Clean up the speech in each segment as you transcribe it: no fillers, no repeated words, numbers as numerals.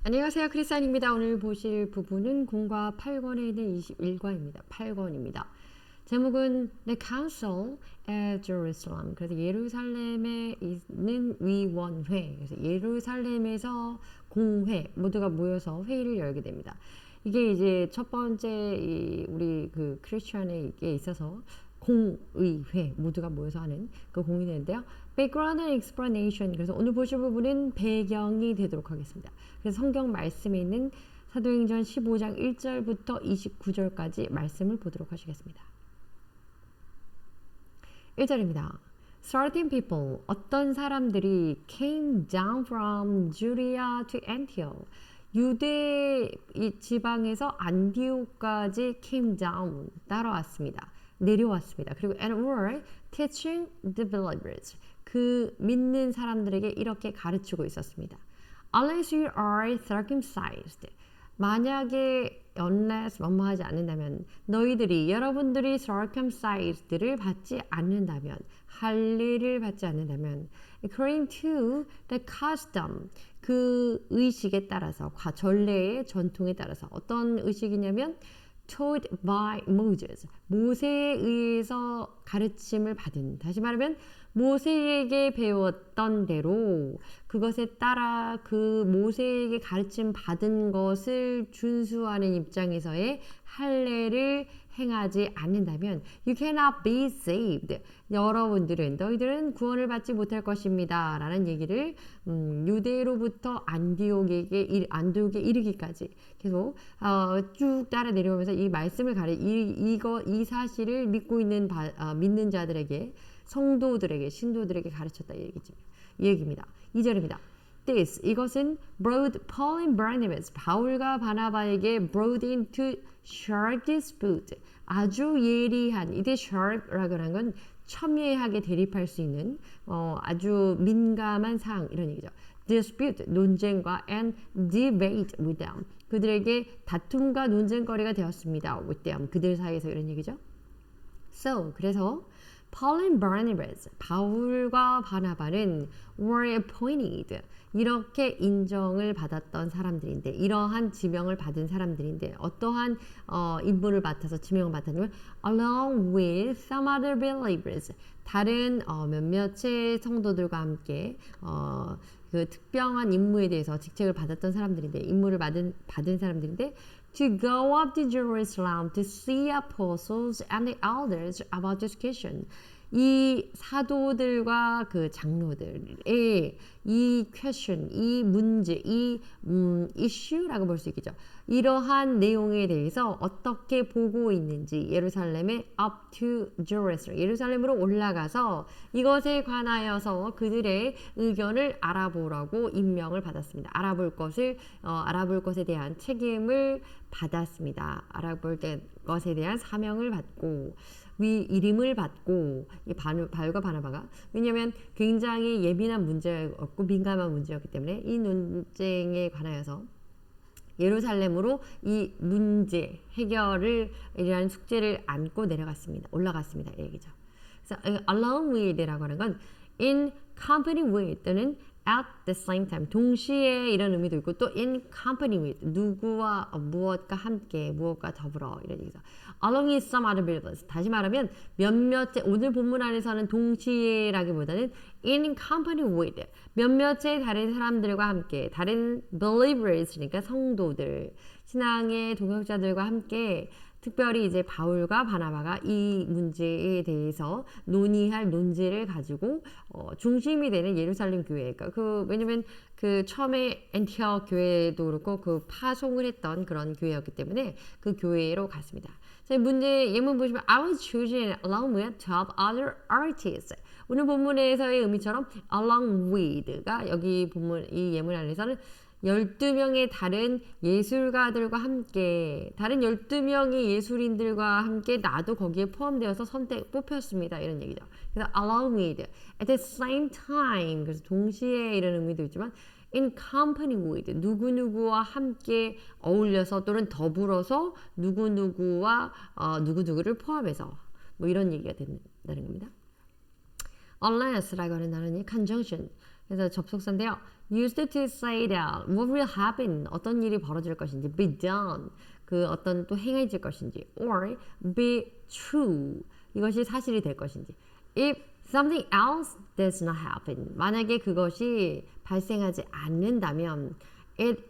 안녕하세요. 크리스안입니다. 오늘 보실 부분은 공과 8권에 있는 21과입니다. 8권입니다. 제목은 The Council at Jerusalem. 그래서 예루살렘에 있는 위원회. 그래서 예루살렘에서 공회 모두가 모여서 회의를 열게 됩니다. 이게 이제 첫 번째 우리 그 크리스천에 있어서 공의회 모두가 모여서 하는 그 공이 되는데요. Background and explanation. 그래서 오늘 보실 부분은 배경이 되도록 하겠습니다. 그래서 성경 말씀에 있는 사도행전 15장 1절부터 29절까지 말씀을 보도록 하시겠습니다. 1절입니다. Certain people, 어떤 사람들이 came down from Judea to Antioch. 유대 지방에서 안디옥까지 came down, 따라왔습니다. 내려왔습니다. 그리고 and were teaching the believers. 그 믿는 사람들에게 이렇게 가르치고 있었습니다. Unless you are circumcised. 만약에 unless 뭐뭐하지 않는다면 너희들이 여러분들이 circumcised를 받지 않는다면 할례를 받지 않는다면 according to the custom 그 의식에 따라서 전례의 전통에 따라서 어떤 의식이냐면 taught by Moses 모세에 의해서 가르침을 받은 다시 말하면 모세에게 배웠던 대로 그것에 따라 그 모세에게 가르침 받은 것을 준수하는 입장에서의 할례를 행하지 않는다면 you cannot be saved. 너희들은 구원을 받지 못할 것입니다. 라는 얘기를 유대로부터 안디옥에 이르기까지 계속 쭉 따라 내려오면서 이 말씀을 이 사실을 믿고 있는 믿는 자들에게 성도들에게 신도들에게 가르쳤다 이 얘기입니다. 2절입니다. This 이것은 brought Paul and Barnabas 바울과 바나바에게 brought into sharp dispute 아주 예리한 이때 sharp라고 하는 건 첨예하게 대립할 수 있는 아주 민감한 사항 이런 얘기죠. dispute 논쟁과 and debate with them 그들에게 다툼과 논쟁거리가 되었습니다. with them 그들 사이에서 이런 얘기죠. So 그래서 Paul and Barnabas, 바울과 바나바는 were appointed. 이렇게 인정을 받았던 사람들인데, 이러한 지명을 받은 사람들인데, 어떠한 임무를 맡아서 지명을 맡았냐면, along with some other believers, 다른 몇몇의 성도들과 함께 그 특별한 임무에 대해서 직책을 받았던 사람들인데, 임무를 받은 사람들인데, to go up to Jerusalem to see apostles and the elders about this question. 이 사도들과 그 장로들의 이 question, 이 문제, 이 issue라고 볼 수 있겠죠. 이러한 내용에 대해서 어떻게 보고 있는지 예루살렘에 up to Jerusalem, 예루살렘으로 올라가서 이것에 관하여서 그들의 의견을 알아보라고 임명을 받았습니다. 알아볼 것에 대한 책임을 받았습니다. 알아볼 것에 대한 사명을 받고 이름을 받고 이 바울과 바나바가 왜냐하면 굉장히 예민한 문제였고 민감한 문제였기 때문에 이 논쟁에 관하여서 예루살렘으로 이 문제 해결을 이라는 숙제를 안고 올라갔습니다. 이 얘기죠. 그래서 along with라고 하는 건 in company with 또는 at the same time 동시에 이런 의미도 있고 또 in company with 누구와 무엇과 함께 무엇과 더불어 이런 얘기죠. Along with some other believers 다시 말하면 몇몇의 오늘 본문 안에서는 동시에라기보다는 in company with 몇몇의 다른 사람들과 함께 다른 believers니까 성도들 신앙의 동역자들과 함께 특별히 이제 바울과 바나바가 이 문제에 대해서 논의할 논제를 가지고 중심이 되는 예루살렘 교회가 왜냐면 그 처음에 엔티옥 교회도 그렇고 그 파송을 했던 그런 교회였기 때문에 그 교회로 갔습니다. 자, 예문 보시면 I was chosen along with 12 other artists. 오늘 본문에서의 의미처럼 along with가 여기 이 예문 안에서는 12명의 다른 예술가들과 함께 다른 12명의 예술인들과 함께 나도 거기에 포함되어서 뽑혔습니다. 이런 얘기죠. 그래서 along with, at the same time 그래서 동시에 이런 의미도 있지만 in company with 누구누구와 함께 어울려서 또는 더불어서 누구누구와 누구누구를 포함해서 뭐 이런 얘기가 된다는 겁니다. unless라고 하는 단어는 conjunction 그래서 접속사인데요. used to say that what will happen 어떤 일이 벌어질 것인지 be done 그 어떤 또 행해질 것인지 or be true 이것이 사실이 될 것인지 if something else does not happen 만약에 그것이 발생하지 않는다면 it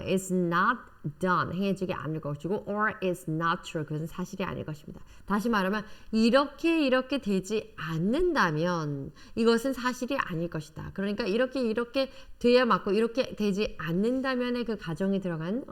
is not done 행해지지 않을 것이고 or is not true 그것은 사실이 아닐 것입니다. 다시 말하면 이렇게 되지 않는다면 이것은 사실이 아닐 것이다. 그러니까 이렇게 돼야 맞고 이렇게 되지 않는다면의 그 가정이 들어간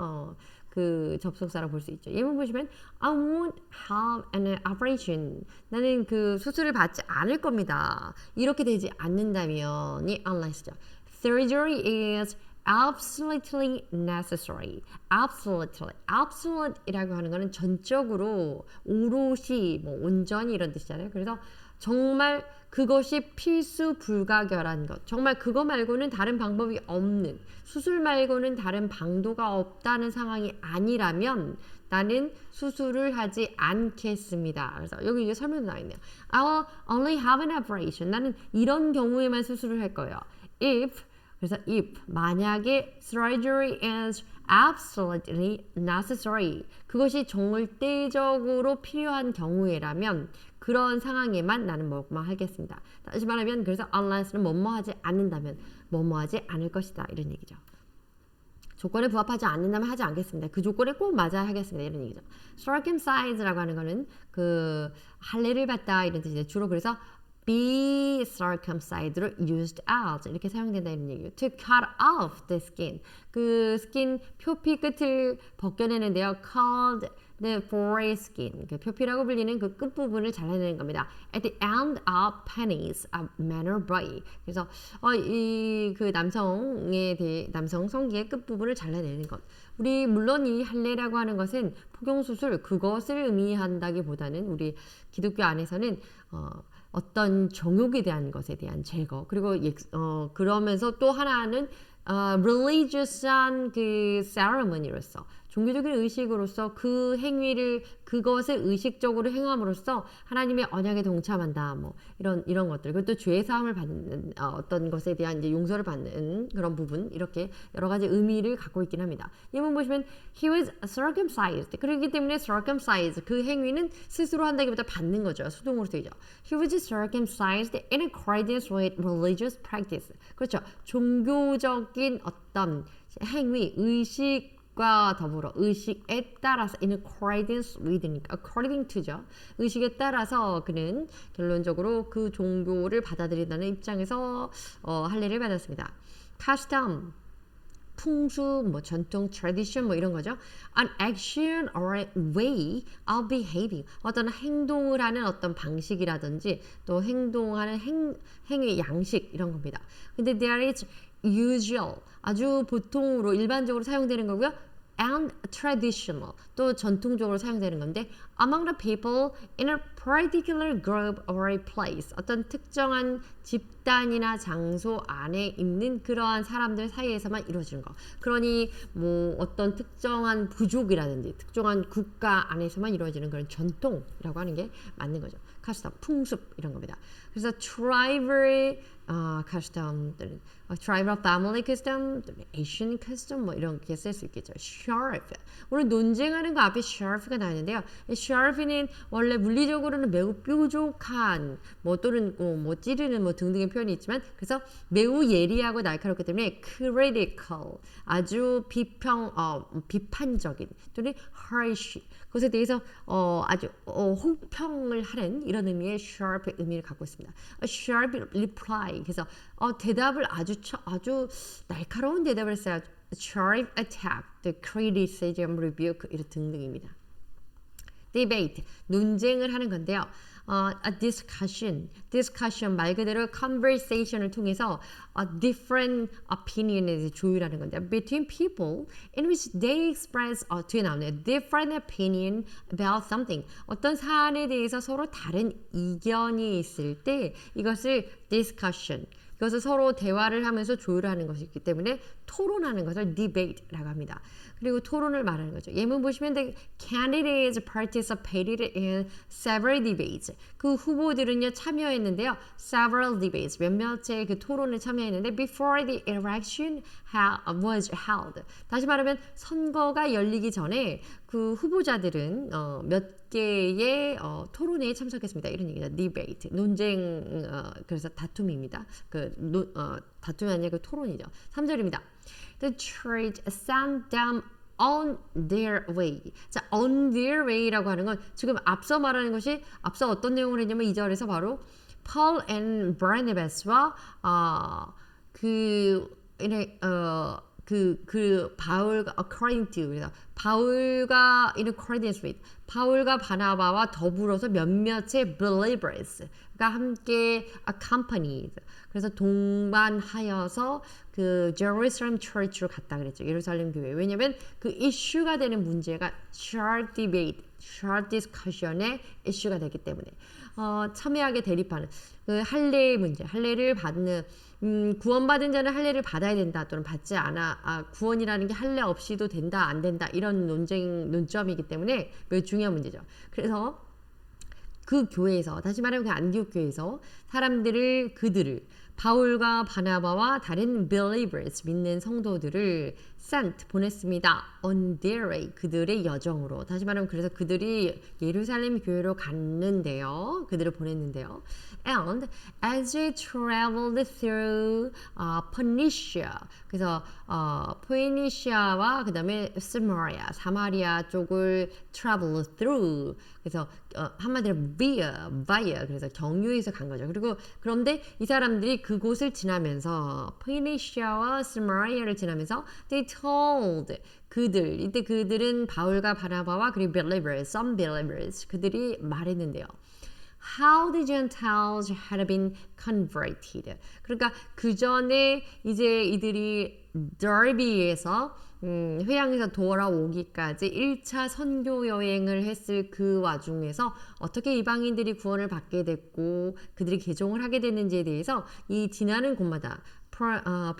그 접속사라고 볼 수 있죠. 예문 보시면 I won't have an operation. 나는 그 수술을 받지 않을 겁니다. 이렇게 되지 않는다면이 unless죠. Surgery is absolutely necessary. absolute이라고 하는 거는 전적으로 오롯이 뭐 온전히 이런 뜻이잖아요. 그래서 정말 그것이 필수 불가결한 것. 정말 그거 말고는 다른 방법이 없는 수술 말고는 다른 방도가 없다는 상황이 아니라면 나는 수술을 하지 않겠습니다. 그래서 여기 이제 설명도 나와 있네요. I'll only have an operation. 나는 이런 경우에만 수술을 할 거예요. 그래서 if 만약에 surgery is absolutely necessary 그것이 절대적으로 필요한 경우에라면 그런 상황에만 나는 뭐뭐 하겠습니다. 다시 말하면 그래서 unless는 뭐뭐 하지 않는다면 뭐뭐 하지 않을 것이다 이런 얘기죠. 조건에 부합하지 않는다면 하지 않겠습니다. 그 조건에 꼭 맞아야 하겠습니다. 이런 얘기죠. circumcise라고 하는 거는 그 할례를 받다 이런 뜻인데 주로 그래서 be circumcised로 used as 이렇게 사용된다 이런 얘기예요. To cut off the skin 그 스킨 표피 끝을 벗겨내는데요. called the foreskin 그 표피라고 불리는 그 끝부분을 잘라내는 겁니다. At the end of penis of man or boy 그래서 이 그 남성에 대해 남성 성기의 끝부분을 잘라내는 것. 우리 물론 이 할례라고 하는 것은 포경수술 그것을 의미한다기보다는 우리 기독교 안에서는 어떤 정욕에 대한 것에 대한 제거 그리고 그러면서 또 하나는 religious한 그 ceremony로서 종교적인 의식으로서 그 행위를 그것을 의식적으로 행함으로써 하나님의 언약에 동참한다 뭐 이런 것들 그리고 또 죄 사함을 받는 어떤 것에 대한 이제 용서를 받는 그런 부분 이렇게 여러 가지 의미를 갖고 있긴 합니다. 예문 보시면 he was circumcised 그렇기 때문에 circumcised 그 행위는 스스로 한다기보다 받는 거죠. 수동으로 되죠. He was circumcised in accordance with religious practice 그렇죠. 종교적인 어떤 행위 의식 과 더불어 의식에 따라서 in accordance with니까 according to죠. 의식에 따라서 그는 결론적으로 그 종교를 받아들인다는 입장에서 할례를 받았습니다. custom 풍수, 뭐 전통, tradition 뭐 이런 거죠. An action or a way of behaving 어떤 행동을 하는 어떤 방식이라든지 또 행동하는 행위 양식 이런 겁니다. 근데 there is usual 아주 보통으로 일반적으로 사용되는 거고요. and traditional 또 전통적으로 사용되는 건데 among the people in a particular group or a place 어떤 특정한 집단이나 장소 안에 있는 그러한 사람들 사이에서만 이루어지는 거. 그러니 뭐 어떤 특정한 부족이라든지 특정한 국가 안에서만 이루어지는 그런 전통이라고 하는 게 맞는 거죠. custom, 풍습 이런 겁니다. 그래서 tribal custom, tribal family custom, Asian custom 뭐 이렇게 쓸 수 있겠죠. sheriff. 오늘 논쟁하는 거 앞에 sheriff가 나왔는데요. sheriff는 원래 물리적으로는 매우 뾰족한 뭐 또는 뭐 찌르는 뭐 등등의 표현이 있지만 그래서 매우 예리하고 날카롭기 때문에 critical 아주 비판적인 또는 harsh 그것에 대해서 아주 혹평을 하는 이런 의미의 sharp의 의미를 갖고 있습니다. A sharp reply 그래서 대답을 아주 날카로운 대답을 했어요. Sharp attack, the criticism, rebuke 이런 등등입니다. debate 논쟁을 하는 건데요. a discussion 말 그대로 conversation을 통해서 a different opinion을 조율하는 건데 between people in which they express 뒤에 나오네요. different opinion about something 어떤 사안에 대해서 서로 다른 이견이 있을 때 이것을 discussion 이것을 서로 대화를 하면서 조율하는 것이기 때문에 토론하는 것을 debate라고 합니다. 그리고 토론을 말하는 거죠. 예문 보시면 the candidates participated in several debates. 그 후보들은요 참여했는데요. several debates 몇몇의 그 토론에 참여했는데 before the election was held. 다시 말하면 선거가 열리기 전에 그 후보자들은 몇 개의 토론회에 참석했습니다. 이런 얘기죠. debate 논쟁 그래서 다툼입니다. 다툼이 아니라 그 토론이죠. 3절입니다. The church sent them on their way. 자, on their way라고 하는 건 지금 앞서 말하는 것이 앞서 어떤 내용을 했냐면 2절에서 바로 Paul and Barnabas와 바울과 according to 그래서 바울과 in accordance with 바울과 바나바와 더불어서 몇몇의 believers가 함께 accompanied 그래서 동반하여서 그 Jerusalem Church로 갔다 그랬죠. 예루살렘 교회. 왜냐면 그 이슈가 되는 문제가 short debate, short discussion의 이슈가 되기 때문에 첨예하게 대립하는 그 할례의 문제, 할례를 받는 구원받은 자는 할례를 받아야 된다 또는 받지 않아 구원이라는 게 할례 없이도 된다 안 된다 이런 논점이기 때문에 매우 중요한 문제죠. 그래서 그 교회에서 다시 말하면 그 안디옥 교회에서 그들을 바울과 바나바와 다른 believers 믿는 성도들을 sent 보냈습니다. on their way 그들의 여정으로 다시 말하면 그래서 그들이 예루살렘 교회로 갔는데요. 그들을 보냈는데요. And as they traveled through Phoenicia 그래서 포에니시아와 그 다음에 사마리아 쪽을 travel through 그래서 한마디로 via 그래서 경유해서 간 거죠. 그런데 이 사람들이 그곳을 지나면서 포에니시아와 사마리아를 지나면서 they told 이때 그들은 바울과 바나바와 그리고 believers, some believers 그들이 말했는데요. How the Gentiles had been converted. 그러니까 그 전에 이제 이들이 더비에서 회양에서 돌아오기까지 1차 선교 여행을 했을 그 와중에서 어떻게 이방인들이 구원을 받게 됐고 그들이 개종을 하게 됐는지에 대해서 이 지나는 곳마다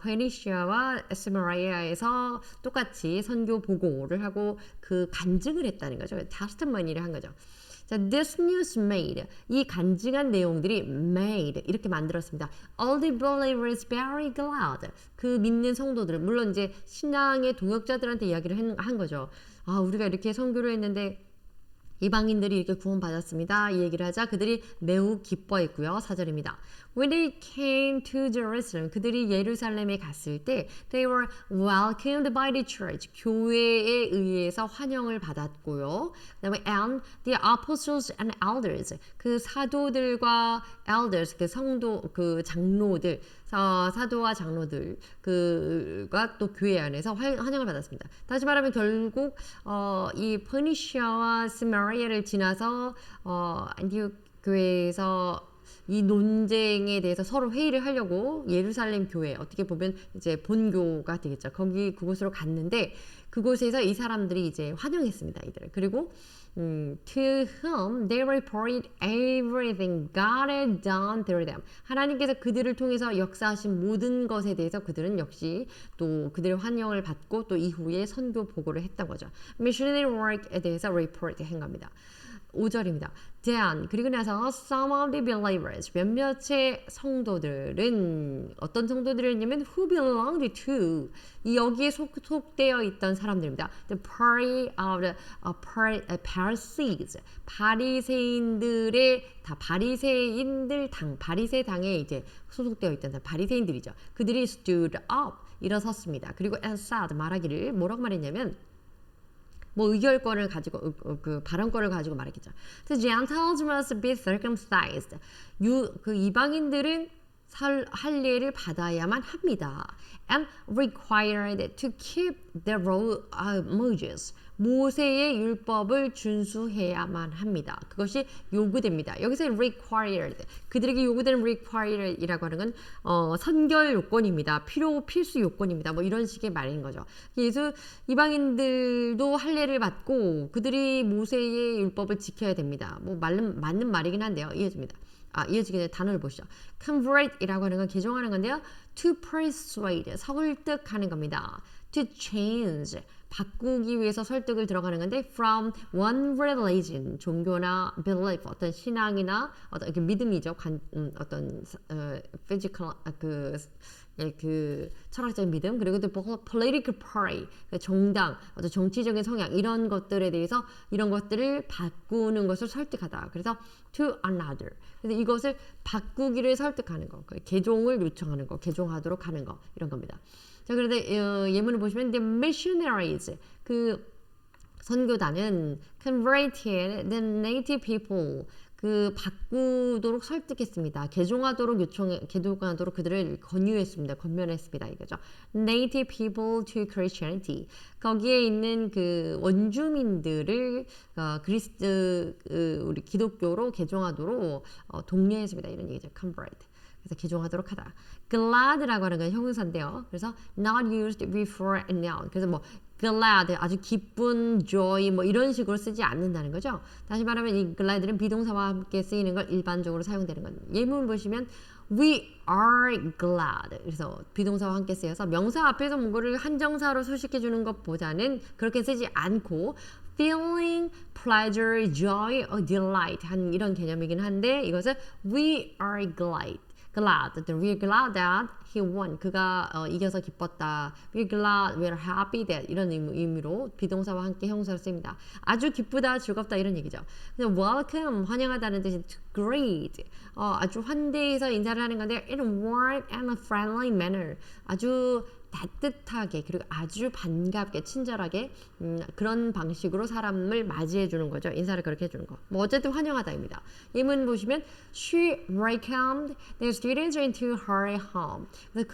페니시아와 사마리아에서 똑같이 선교 보고를 하고 그 간증을 했다는 거죠. 테스티머니를 한 거죠. 자, this news made 이 간증한 내용들이 made 이렇게 만들었습니다. All the believers very glad 그 믿는 성도들 물론 이제 신앙의 동역자들한테 이야기를 한 거죠. 우리가 이렇게 선교를 했는데 이방인들이 이렇게 구원받았습니다. 이 얘기를 하자 그들이 매우 기뻐했고요. 4절입니다. When they came to Jerusalem, 그들이 예루살렘에 갔을 때 they were welcomed by the church, 교회에 의해서 환영을 받았고요. 그다음에 and the apostles and elders, 그 사도들과 elders, 그 성도, 그 장로들, 사도와 장로들 그가 또 교회 안에서 환영을 받았습니다. 다시 말하면 결국 이 페니시아와 스마리아를 지나서 안디옥 교회에서 이 논쟁에 대해서 서로 회의를 하려고 예루살렘 교회 어떻게 보면 이제 본교가 되겠죠. 그곳으로 갔는데 그곳에서 이 사람들이 이제 환영했습니다. 이들을. 그리고 to whom they reported everything God had done through them. 하나님께서 그들을 통해서 역사하신 모든 것에 대해서 그들은 역시 또 그들의 환영을 받고 또 이후에 선교 보고를 했던 거죠. Missionary work에 대해서 report 한 겁니다. 5절입니다. Then 그리고 나서 some of the believers 몇몇의 성도들은 어떤 성도들이었냐면 who belonged to 여기에 속되어 있던 사람들입니다. The party of the Pharisees 바리새인들의 바리새인들 당 바리새 당에 이제 소속되어 있던 바리새인들이죠. 그들이 stood up 일어섰습니다. 그리고 and said 말하기를 뭐라고 말했냐면 의결권을 가지고 그 발언권을 가지고 말했겠죠. The Gentiles must be circumcised. 그 이방인들은 할례를 받아야만 합니다. And required to keep the law of Moses. 모세의 율법을 준수해야만 합니다. 그것이 요구됩니다. 여기서 required, 그들에게 요구되는 required이라고 하는 건 선결 요건입니다. 필수 요건입니다. 이런 식의 말인 거죠. 그래서 이방인들도 할례를 받고 그들이 모세의 율법을 지켜야 됩니다. 맞는 말이긴 한데요. 이해줍니다. 이어지게 될 단어를 보시죠. convert이라고 하는 건 개종하는 건데요. to persuade, 설득하는 겁니다. to change, 바꾸기 위해서 설득을 들어가는 건데 from one religion, 종교나 belief, 어떤 신앙이나 어떤 믿음이죠. 어떤 physical 그 철학적인 믿음, 그리고 또 political party, 정당, 어떤 정치적인 성향 이런 것들에 대해서 이런 것들을 바꾸는 것을 설득하다. 그래서 to another. 그래서 이것을 바꾸기를 설득하는 거, 개종을 요청하는 거, 개종하도록 하는 거 이런 겁니다. 자, 그런데 예문을 보시면 the missionaries, 그 선교단은 converted the native people, 그 바꾸도록 설득했습니다. 개종하도록 그들을 권면했습니다. 이거죠. Native people to Christianity. 거기에 있는 그 원주민들을 우리 기독교로 개종하도록 독려했습니다. 이런 얘기죠. convert. 그래서 개종하도록 하다. glad라고 하는 건 형용사인데요. 그래서 not used before a noun. 그래서 뭐 glad, 아주 기쁜, joy 뭐 이런 식으로 쓰지 않는다는 거죠. 다시 말하면 이 glad는 비동사와 함께 쓰이는 걸 일반적으로 사용되는 건. 예문 보시면 we are glad. 그래서 비동사와 함께 쓰여서 명사 앞에서 뭔가를 한정사로 소식해 주는 것보다는 그렇게 쓰지 않고 feeling pleasure, joy, or delight 한 이런 개념이긴 한데 이것을 we are glad. We're glad that he won. 그가 이겨서 기뻤다. We're glad, we're happy that 이런 의미로 비동사와 함께 형용사를 씁니다. 아주 기쁘다, 즐겁다 이런 얘기죠. 그래서 welcome, 환영하다는 뜻인 great, 아주 환대해서 인사를 하는 건데 in a warm and a friendly manner. 아주 따뜻하게 그리고 아주 반갑게 친절하게 그런 방식으로 사람을 맞이해 주는 거죠. 인사를 그렇게 해주는 거. 뭐 어쨌든 환영하다입니다. 예문 보시면 she welcomed the students into her home. 그래서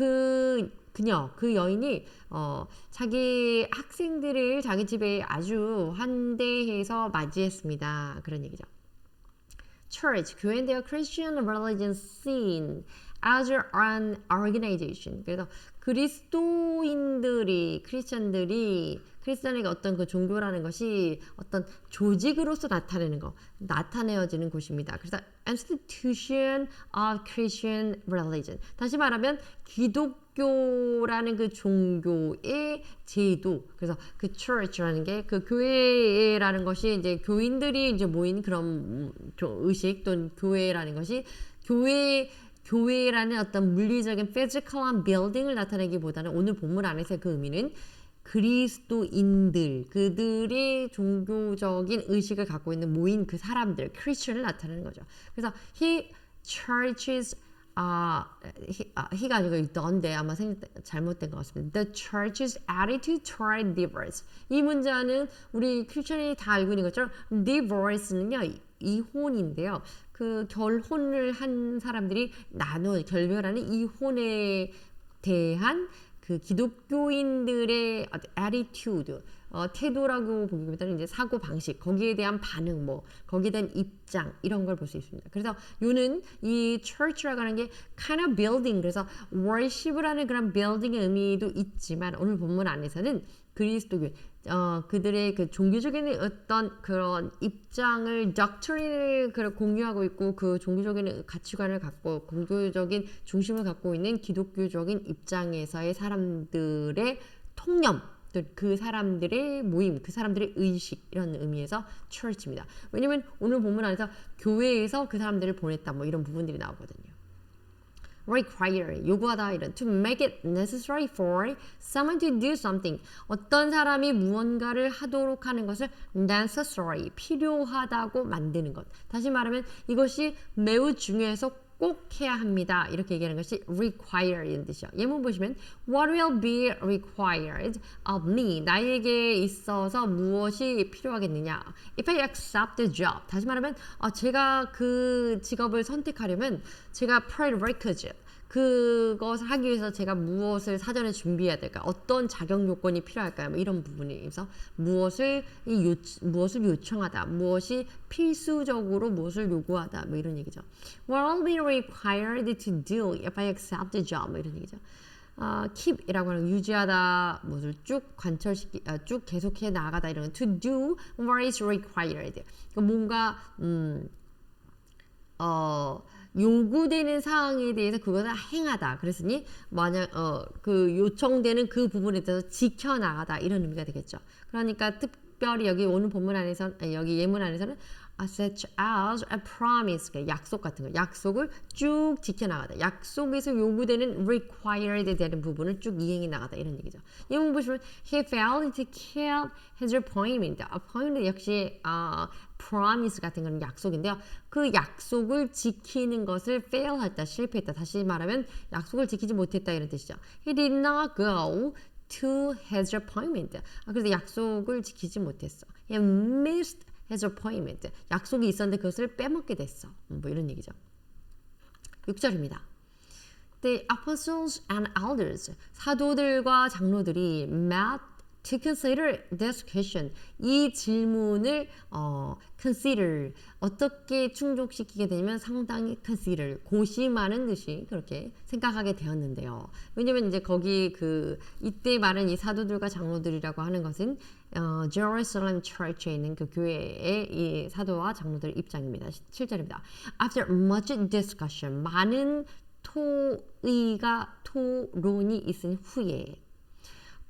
그 여인이 자기 학생들을 자기 집에 아주 환대해서 맞이했습니다. 그런 얘기죠. Church, 교회인데요. Christian religion scene as an organization. 그래서 크리스천에게 어떤 그 종교라는 것이 어떤 조직으로서 나타내어지는 곳입니다. 그래서 institution of Christian religion. 다시 말하면 기독교라는 그 종교의 제도. 그래서 그 church라는 게 그 교회라는 것이 이제 교인들이 이제 모인 그런 의식 또는 교회라는 것이 교회라는 어떤 물리적인 physical한 building을 나타내기보다는 오늘 본문 안에서 그 의미는 그리스도인들, 그들의 종교적인 의식을 갖고 있는 모인 그 사람들, 크리스천을 나타내는 거죠. 그래서 he churches, he가 아니고 done인데 아마 잘못된 것 같습니다. The church's attitude toward divorce. 이 문자는 우리 크리스천이 다 알고 있는 것처럼 divorce는요, 이혼인데요. 그 결혼을 한 사람들이 결별하는 이혼에 대한 그 기독교인들의 attitude, 태도라고 보기보다는 이제 사고 방식, 거기에 대한 반응, 거기에 대한 입장 이런 걸 볼 수 있습니다. 그래서 요는 이 church라고 하는 게 kind of building, 그래서 worship이라는 그런 building의 의미도 있지만 오늘 본문 안에서는 그리스도교 그들의 그 종교적인 어떤 그런 입장을 doctrine을 공유하고 있고 그 종교적인 가치관을 갖고 종교적인 중심을 갖고 있는 기독교적인 입장에서의 사람들의 통념, 그 사람들의 모임, 그 사람들의 의식 이런 의미에서 church입니다. 왜냐면 오늘 본문 안에서 교회에서 그 사람들을 보냈다 이런 부분들이 나오거든요. require, 요구하다 이런 to make it necessary for someone to do something. 어떤 사람이 무언가를 하도록 하는 것을 necessary, 필요하다고 만드는 것. 다시 말하면 이것이 매우 중요해서 꼭 해야 합니다. 이렇게 얘기하는 것이 require 이런 뜻이요. 예문 보시면 What will be required of me? 나에게 있어서 무엇이 필요하겠느냐? If I accept the job. 다시 말하면 제가 그 직업을 선택하려면 제가 prerequisite, 그것을 하기 위해서 제가 무엇을 사전에 준비해야 될까? 어떤 자격 요건이 필요할까요? 이런 부분에서 무엇을 요청하다, 무엇이 필수적으로 무엇을 요구하다, 이런 얘기죠. What will be required to do if I accept the job? 이런 얘기죠. keep이라고 하는 유지하다, 무엇을 쭉 쭉 계속해 나가다 이런 거. To do what is required. 뭔가 요구되는 사항에 대해서 그것을 행하다. 그랬으니 만약 그 요청되는 그 부분에 대해서 지켜나가다 이런 의미가 되겠죠. 그러니까 특별히 여기 오늘 본문 안에서 여기 예문 안에서는 such as a promise, 약속 같은 거, 약속을 쭉 지켜나가다. 약속에서 요구되는 required 되는 부분을 쭉 이행해 나가다 이런 얘기죠. 예문 보시면 he failed to keep his appointment. appointment 역시 promise 같은 건 약속인데요. 그 약속을 지키는 것을 fail했다, 실패했다. 다시 말하면 약속을 지키지 못했다 이런 뜻이죠. He did not go to his appointment. 그래서 약속을 지키지 못했어. He missed his appointment. 약속이 있었는데 그것을 빼먹게 됐어. 뭐 이런 얘기죠. 6절입니다. The apostles and elders, 사도들과 장로들이 met to consider this question. 이 질문을 consider 어떻게 충족시키게 되면 상당히 consider 고심하는 듯이 그렇게 생각하게 되었는데요. 왜냐면 이제 거기 이때 말한 이 사도들과 장로들이라고 하는 것은 Jerusalem Church에 있는 그 교회의 이 사도와 장로들의 입장입니다. 7절입니다. After much discussion, 많은 토론이 있은 후에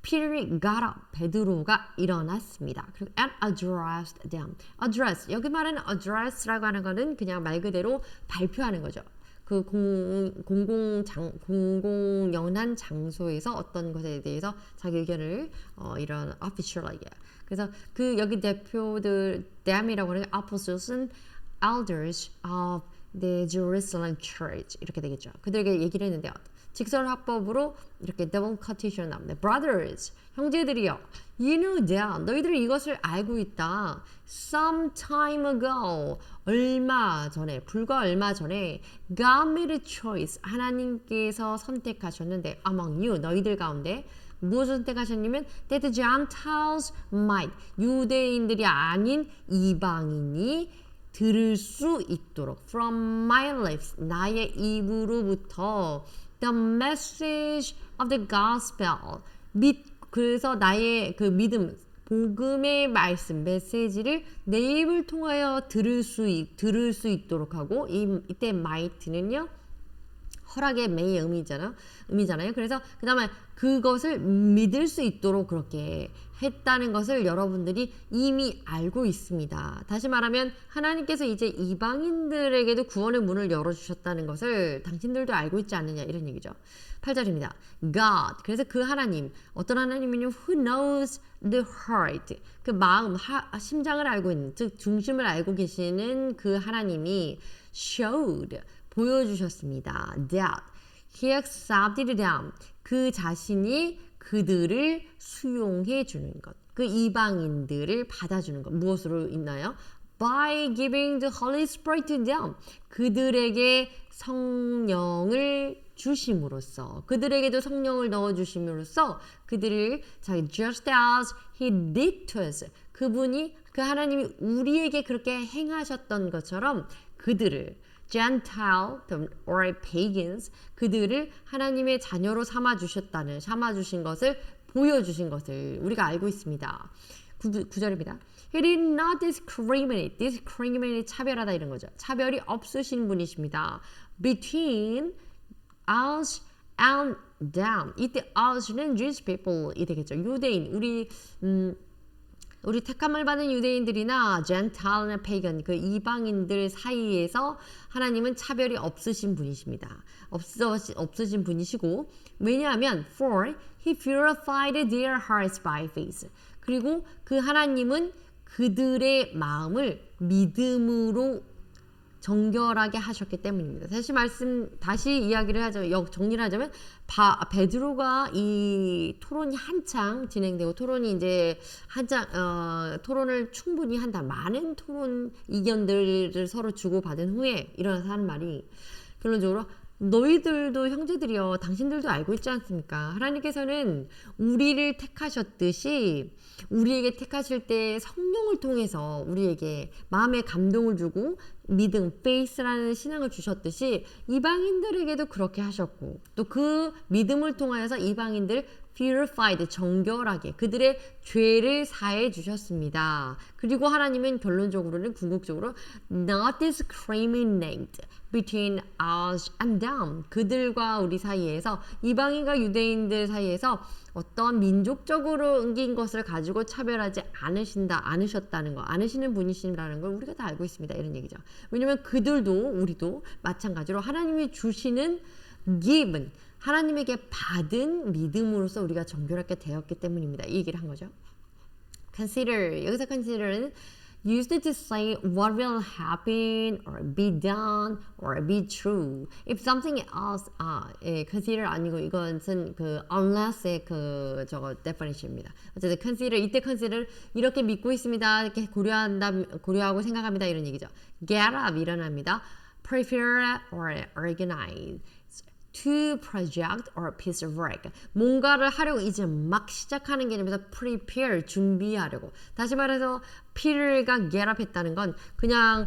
Peter got up. 베드로가 일어났습니다. 그리고 and addressed them. address. 여기 말하는 address라고 하는 거는 그냥 말 그대로 발표하는 거죠. 그 공공연한 장소에서 어떤 것에 대해서 자기 의견을 이런 official하게. 그래서 그 여기 대표들 them이라고 하는 apostles, elders of the Jerusalem Church 이렇게 되겠죠. 그들에게 얘기를 했는데요. 직설화법으로 이렇게 double quotation 나옵니다. Brothers, 형제들이여, you know that, 너희들은 이것을 알고 있다. Some time ago, 불과 얼마 전에 God made a choice, 하나님께서 선택하셨는데 among you, 너희들 가운데 무엇을 선택하셨냐면 that the Gentiles might, 유대인들이 아닌 이방인이 들을 수 있도록 from my lips, 나의 입으로부터 the message of the gospel. 그래서 나의 그 믿음, 복음의 말씀, 메시지를 내 입을 통하여 들을 수 있도록 하고 이때 might는요. 허락의 may의 의미잖아요. 그래서 그 다음에 그것을 믿을 수 있도록 그렇게 했다는 것을 여러분들이 이미 알고 있습니다. 다시 말하면 하나님께서 이제 이방인들에게도 구원의 문을 열어주셨다는 것을 당신들도 알고 있지 않느냐 이런 얘기죠. 8절입니다. God, 그래서 그 하나님, 어떤 하나님은요, who knows the heart, 그 마음, 심장을 알고 있는, 즉 중심을 알고 계시는 그 하나님이 showed, 보여주셨습니다. That he accepted them, 그 자신이 그들을 수용해 주는 것, 그 이방인들을 받아주는 것, 무엇으로 있나요? By giving the Holy Spirit to them, 그들에게 성령을 주심으로써, 그들에게도 성령을 넣어주심으로써 그들을 just as he did to us, 그 하나님이 우리에게 그렇게 행하셨던 것처럼 그들을 Gentile or pagans, 그들을 하나님의 자녀로 삼아주신 것을 보여주신 것을 우리가 알고 있습니다. 9절입니다. He did not discriminate. discriminate 차별하다 이런 거죠. 차별이 없으신 분이십니다. Between us and them. 이때 us는 Jewish people이 되겠죠. 유대인, 우리 택함을 받은 유대인들이나 젠탈이나 페이건, 그 이방인들 사이에서 하나님은 차별이 없으신 분이십니다. 없으신 분이시고, 왜냐하면 for he purified their hearts by faith. 그리고 그 하나님은 그들의 마음을 믿음으로 정결하게 하셨기 때문입니다. 다시 이야기를 정리를 하자면, 베드로가 이 토론이 한창 진행되고, 토론이 이제 토론을 충분히 한다. 많은 토론 이견들을 서로 주고받은 후에 일어나서 하는 말이, 결론적으로, 너희들도 형제들이여, 당신들도 알고 있지 않습니까? 하나님께서는 우리를 택하셨듯이 우리에게 택하실 때 성령을 통해서 우리에게 마음의 감동을 주고 믿음, faith라는 신앙을 주셨듯이 이방인들에게도 그렇게 하셨고, 또 그 믿음을 통하여서 이방인들을 purified, 정결하게 그들의 죄를 사해 주셨습니다. 그리고 하나님은 결론적으로는 궁극적으로 not discriminate between us and them. 그들과 우리 사이에서 이방인과 유대인들 사이에서 어떤 민족적으로 옮긴 것을 가지고 차별하지 않으셨다는 거, 않으시는 분이시라는 걸 우리가 다 알고 있습니다. 이런 얘기죠. 왜냐면 그들도 우리도 마찬가지로 하나님이 주시는 given, 하나님에게 받은 믿음으로써 우리가 정결하게 되었기 때문입니다. 이 얘기를 한 거죠. Consider, 여기서 consider는 used to say what will happen or be done or be true. If something else, consider 아니고 이것은 그 unless의 그 저거 definition입니다. 어쨌든 consider, 이때 consider 이렇게 믿고 있습니다. 이렇게 고려하고 생각합니다. 이런 얘기죠. Get up, 일어납니다. Prepare or organize. To project or piece of work. 뭔가를 하려고 이제 막 시작하는 개념에서 prepare, 준비하려고. 다시 말해서 Peter가 get up 했다는 건 그냥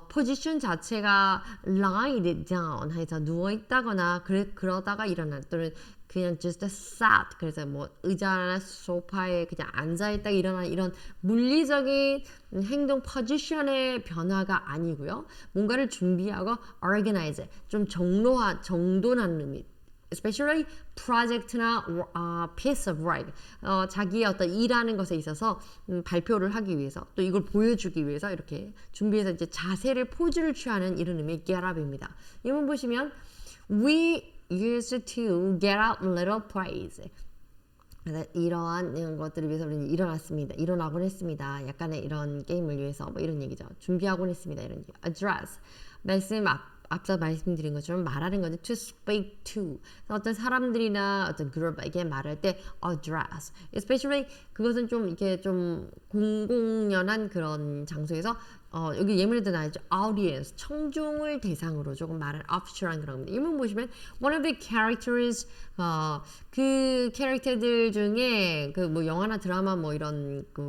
포지션 자체가 lie down 해서 누워있다거나 그러다가 일어나 또는 그냥 just sat 그래서 뭐 의자나 소파에 그냥 앉아있다 일어나 이런 물리적인 행동 포지션의 변화가 아니고요. 뭔가를 준비하고 organize 좀 정돈하는 의미. especially project나 piece of work 자기의 어떤 일하는 것에 있어서 발표를 하기 위해서 또 이걸 보여주기 위해서 이렇게 준비해서 이제 자세를 포즈를 취하는 이런 의미의 get up입니다. 이번 보시면 we used to get up little plays. 이러한 것들을 위해서 우리는 일어나곤 했습니다. 약간의 이런 게임을 위해서 뭐 이런 얘기죠. 준비하곤 했습니다. 이런 얘기. address 앞서 말씀드린 것처럼 말하는 거는 to speak to 어떤 사람들이나 어떤 그룹에게 말할 때 address especially 그것은 좀 이렇게 좀 공공연한 그런 장소에서 여기 예문에도 나왔죠. audience, 청중을 대상으로 조금 말하는 obscure한 그런 겁니다. 이문 보시면 one of the characters 그 캐릭터들 중에 그 뭐 영화나 드라마 뭐 이런 그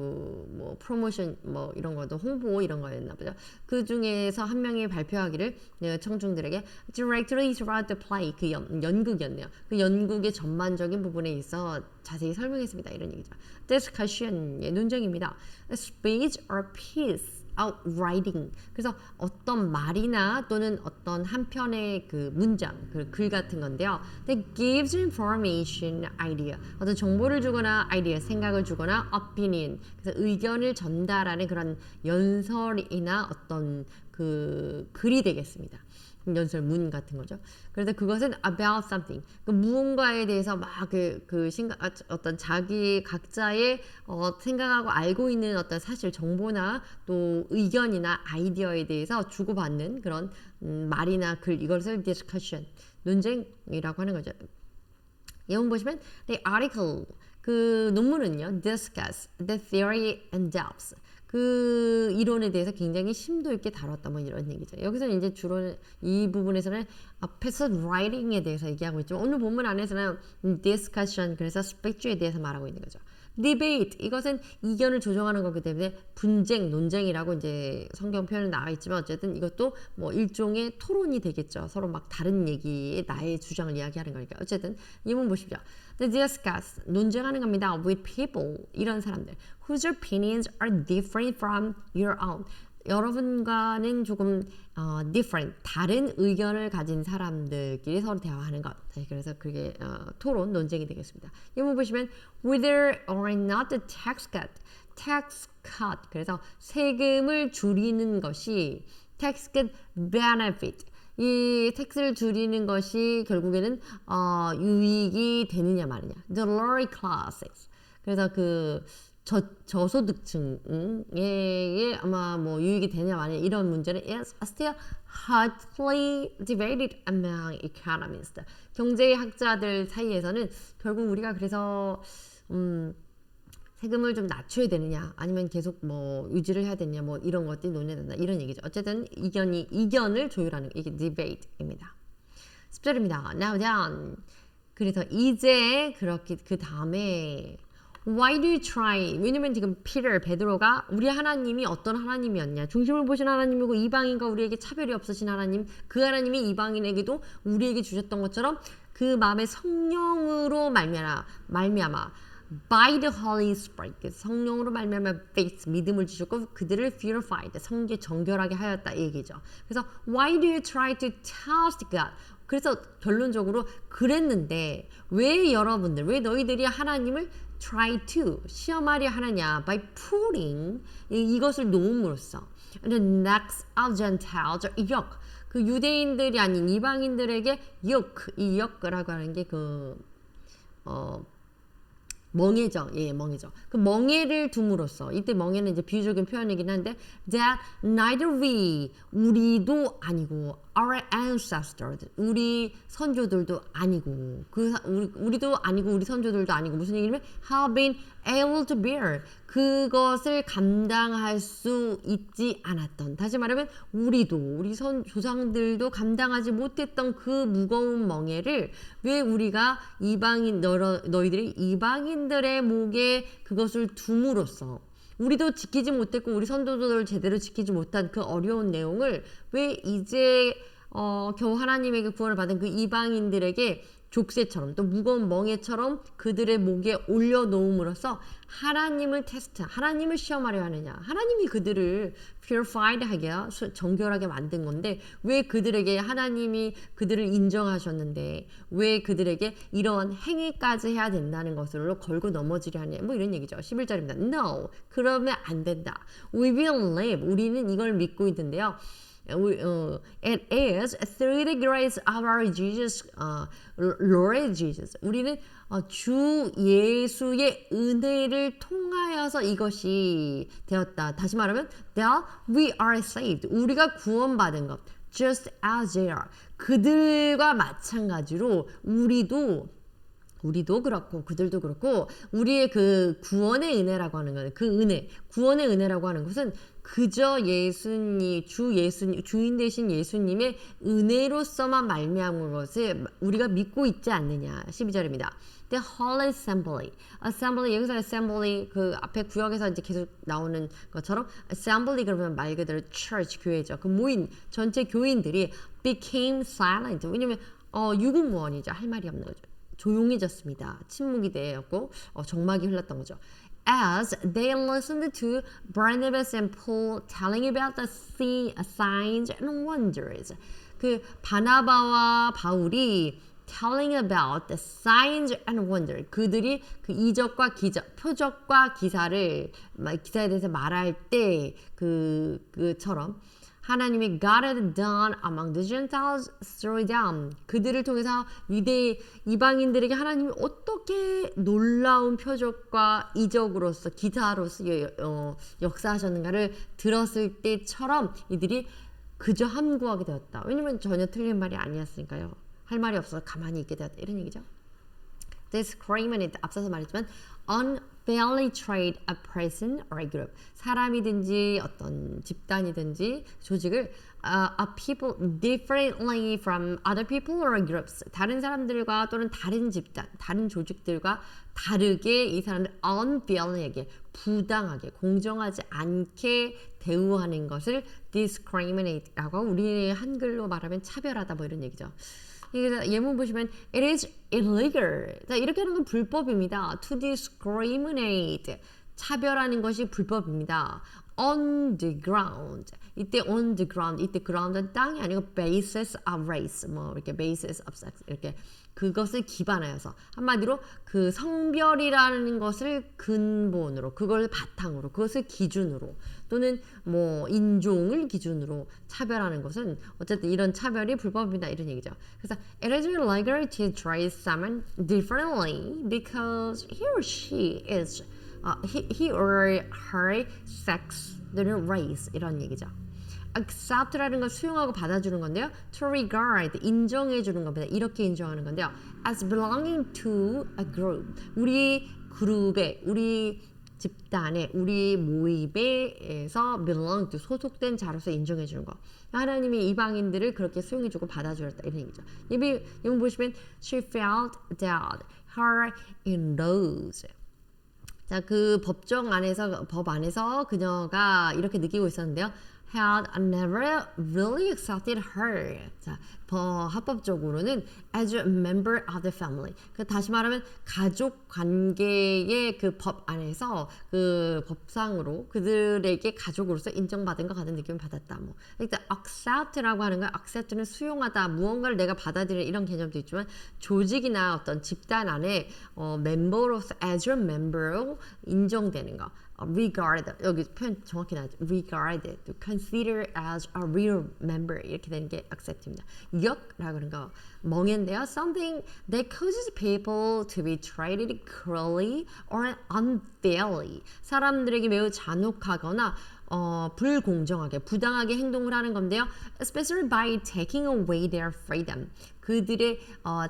뭐 프로모션 뭐 이런 것도 홍보 이런 거였나 보죠. 그 중에서 한 명이 발표하기를 청중들에게 directly throughout the play 그 연극이었네요. 그 연극의 전반적인 부분에 있어 자세히 설명했습니다. 이런 얘기죠. discussion 논쟁입니다. speech or piece writing. 그래서 어떤 말이나 또는 어떤 한 편의 그 문장, 그 글 같은 건데요. That gives information, idea. 어떤 정보를 주거나 아이디어, 생각을 주거나 opinion. 그래서 의견을 전달하는 그런 연설이나 어떤 그 글이 되겠습니다. 연설문 같은 거죠. 그래서 그것은 about something. 그 무언가에 대해서 막 어떤 자기 각자의 생각하고 알고 있는 어떤 사실 정보나 또 의견이나 아이디어에 대해서 주고받는 그런 말이나 글 이것을 discussion 논쟁이라고 하는 거죠. 예문 보시면 the article 그 논문은요 discuss the theory and depths 그 이론에 대해서 굉장히 심도 있게 다뤘다 뭐 이런 얘기죠. 여기서는 이제 주로 이 부분에서는 passive writing에 대해서 얘기하고 있지만 오늘 본문 안에서는 discussion 그래서 speech에 대해서 말하고 있는 거죠. debate 이것은 이견을 조정하는 거기 때문에 분쟁, 논쟁이라고 이제 성경 표현은 나와 있지만 어쨌든 이것도 뭐 일종의 토론이 되겠죠. 서로 막 다른 얘기에 나의 주장을 이야기하는 거니까 어쨌든 이문 보십시오. The discuss 논쟁하는 겁니다. With people 이런 사람들 whose opinions are different from your own. 여러분과는 조금 different 다른 의견을 가진 사람들끼리 서로 대화하는 것. 그래서 그게 토론 논쟁이 되겠습니다. 이번 보시면 whether or not the tax cut 그래서 세금을 줄이는 것이 tax cut benefit 이 텍스를 줄이는 것이 결국에는 유익이 되느냐 마느냐. The lower classes. 그래서 그 저소득층에 아마 뭐 유익이 되냐 마냐 이런 문제는 is still hotly debated among economists. 경제학자들 사이에서는 결국 우리가 그래서 세금을 좀 낮춰야 되느냐 아니면 계속 뭐 유지를 해야 되느냐 뭐 이런 것들이 논의된다 이런 얘기죠. 어쨌든 이견을 조율하는 이게 debate입니다. 10절입니다. Now then. 그래서 이제 그렇게 그 다음에 Why do you try? 왜냐면 지금 베드로가 우리 하나님이 어떤 하나님이었냐 중심을 보신 하나님이고 이방인과 우리에게 차별이 없으신 하나님 그 하나님이 이방인에게도 우리에게 주셨던 것처럼 그 마음의 성령으로 말미암아 by the Holy Spirit 성령으로 말미암아 faith 믿음을 주셨고 그들을 purified 정결하게 하였다 이 얘기죠. 그래서 why do you try to test God? 그래서 결론적으로 그랬는데 왜 너희들이 하나님을 try to 시험하려 하느냐 by putting 이것을 놓음으로써 the necks of Gentiles yoke 그 유대인들이 아닌 이방인들에게 yoke 이 yoke라고 하는 게 멍에죠. 예, 멍에죠. 그 멍에를 둠으로써 이때 멍에는 이제 비유적인 표현이긴 한데 that neither 우리도 아니고 our ancestors 우리 선조들도 아니고 우리도 아니고 우리 선조들도 아니고 무슨 얘기냐면 have been able to bear 그것을 감당할 수 있지 않았던 다시 말하면 우리 조상들도 감당하지 못했던 그 무거운 멍에를 왜 우리가 너희들이 이방인들의 목에 그것을 둠으로써 우리도 지키지 못했고 우리 선조들을 제대로 지키지 못한 그 어려운 내용을 왜 이제 겨우 하나님에게 구원을 받은 그 이방인들에게 족쇄처럼 또 무거운 멍에처럼 그들의 목에 올려놓음으로써 하나님을 시험하려 하느냐 하나님이 그들을 purified 하게 정결하게 만든 건데 왜 그들에게 하나님이 그들을 인정하셨는데 왜 그들에게 이런 행위까지 해야 된다는 것으로 걸고 넘어지려 하냐 뭐 이런 얘기죠. 11절입니다. No 그러면 안 된다. We believe 우리는 이걸 믿고 있는데요. It is through the grace of our Jesus, Lord Jesus. 우리는 주 예수의 은혜를 통하여서 이것이 되었다. 다시 말하면, that we are saved. 우리가 구원받은 것, just as they are. 그들과 마찬가지로 우리도 그렇고 그들도 그렇고 우리의 그 구원의 은혜라고 하는 거는 구원의 은혜라고 하는 것은 그저 주인 되신 예수님의 은혜로서만 말미암은 것을 우리가 믿고 있지 않느냐. 12절입니다. The Holy Assembly 여기서 Assembly 그 앞에 구역에서 이제 계속 나오는 것처럼 Assembly 그러면 말 그대로 Church 교회죠. 그 모인 전체 교인들이 became silent. 왜냐면 유구무원이죠. 할 말이 없는 거죠. 조용해졌습니다. 침묵이 되었고 정막이 흘렀던 거죠. As they listened to Barnabas and Paul telling about the signs and wonders. 그 바나바와 바울이 telling about the signs and wonders. 그들이 그 이적과 표적과 기사에 대해서 말할 때 그처럼 하나님이 God had done among the Gentiles through them. 그들을 통해서 이방인들에게 하나님이 어떻게 놀라운 표적과 이적으로서 기사로서 역사하셨는가를 들었을 때처럼 이들이 그저 함구하게 되었다. 왜냐면 전혀 틀린 말이 아니었으니까요. 할 말이 없어서 가만히 있게 되었다. 이런 얘기죠. Discriminate 앞서서 말했지만 unfairly treat a person or a group 사람이든지 어떤 집단이든지 조직을 a people differently from other people or groups 다른 사람들과 또는 다른 집단, 다른 조직들과 다르게 이 사람들 unfairly하게 부당하게 공정하지 않게 대우하는 것을 discriminate라고 우리 한글로 말하면 차별하다 뭐 이런 얘기죠. 예문 보시면 it is illegal. 자, 이렇게 하는 건 불법입니다. To discriminate. 차별하는 것이 불법입니다. On the ground. 이때 on the ground. 이때 ground은 땅이 아니고 basis of race. 뭐 이렇게 basis of sex. 이렇게 그것을 기반하여서 한마디로 그 성별이라는 것을 근본으로 그걸 바탕으로 그것을 기준으로 또는 뭐 인종을 기준으로 차별하는 것은 어쨌든 이런 차별이 불법이다 이런 얘기죠. 그래서 it is illegal to treat someone differently because he or she is he or her sex 또는 race 이런 얘기죠. accept라는 건 수용하고 받아주는 건데요. to regard, 인정해주는 겁니다. 이렇게 인정하는 건데요. as belonging to a group, 우리 그룹에, 우리 집단에, 우리 모임에서 belong to, 소속된 자로서 인정해주는 거. 하나님이 이방인들을 그렇게 수용해주고 받아주었다. 이런 얘기죠. 예문 보시면 she felt that her in-laws 자, 그 법 안에서 그녀가 이렇게 느끼고 있었는데요. had never really accepted her. 자, 합법적으로는 as a member of the family. 다시 말하면 가족 관계의 그 법 안에서 그 법상으로 그들에게 가족으로서 인정받은 것 같은 느낌을 받았다. 뭐 일단 accept라고 하는 건 accept는 수용하다, 무언가를 내가 받아들이는 이런 개념도 있지만 조직이나 어떤 집단 안에 멤버로서 as a member로 인정되는 거. regard 여기 표현 정확히 나왔죠. regarded, to consider as a real member 이렇게 되는 게 accept입니다. 역라고 하는 거 멍인데요. Something that causes people to be treated cruelly or unfairly. 사람들에게 매우 잔혹하거나 불공정하게, 부당하게 행동을 하는 건데요. Especially by taking away their freedom. 그들의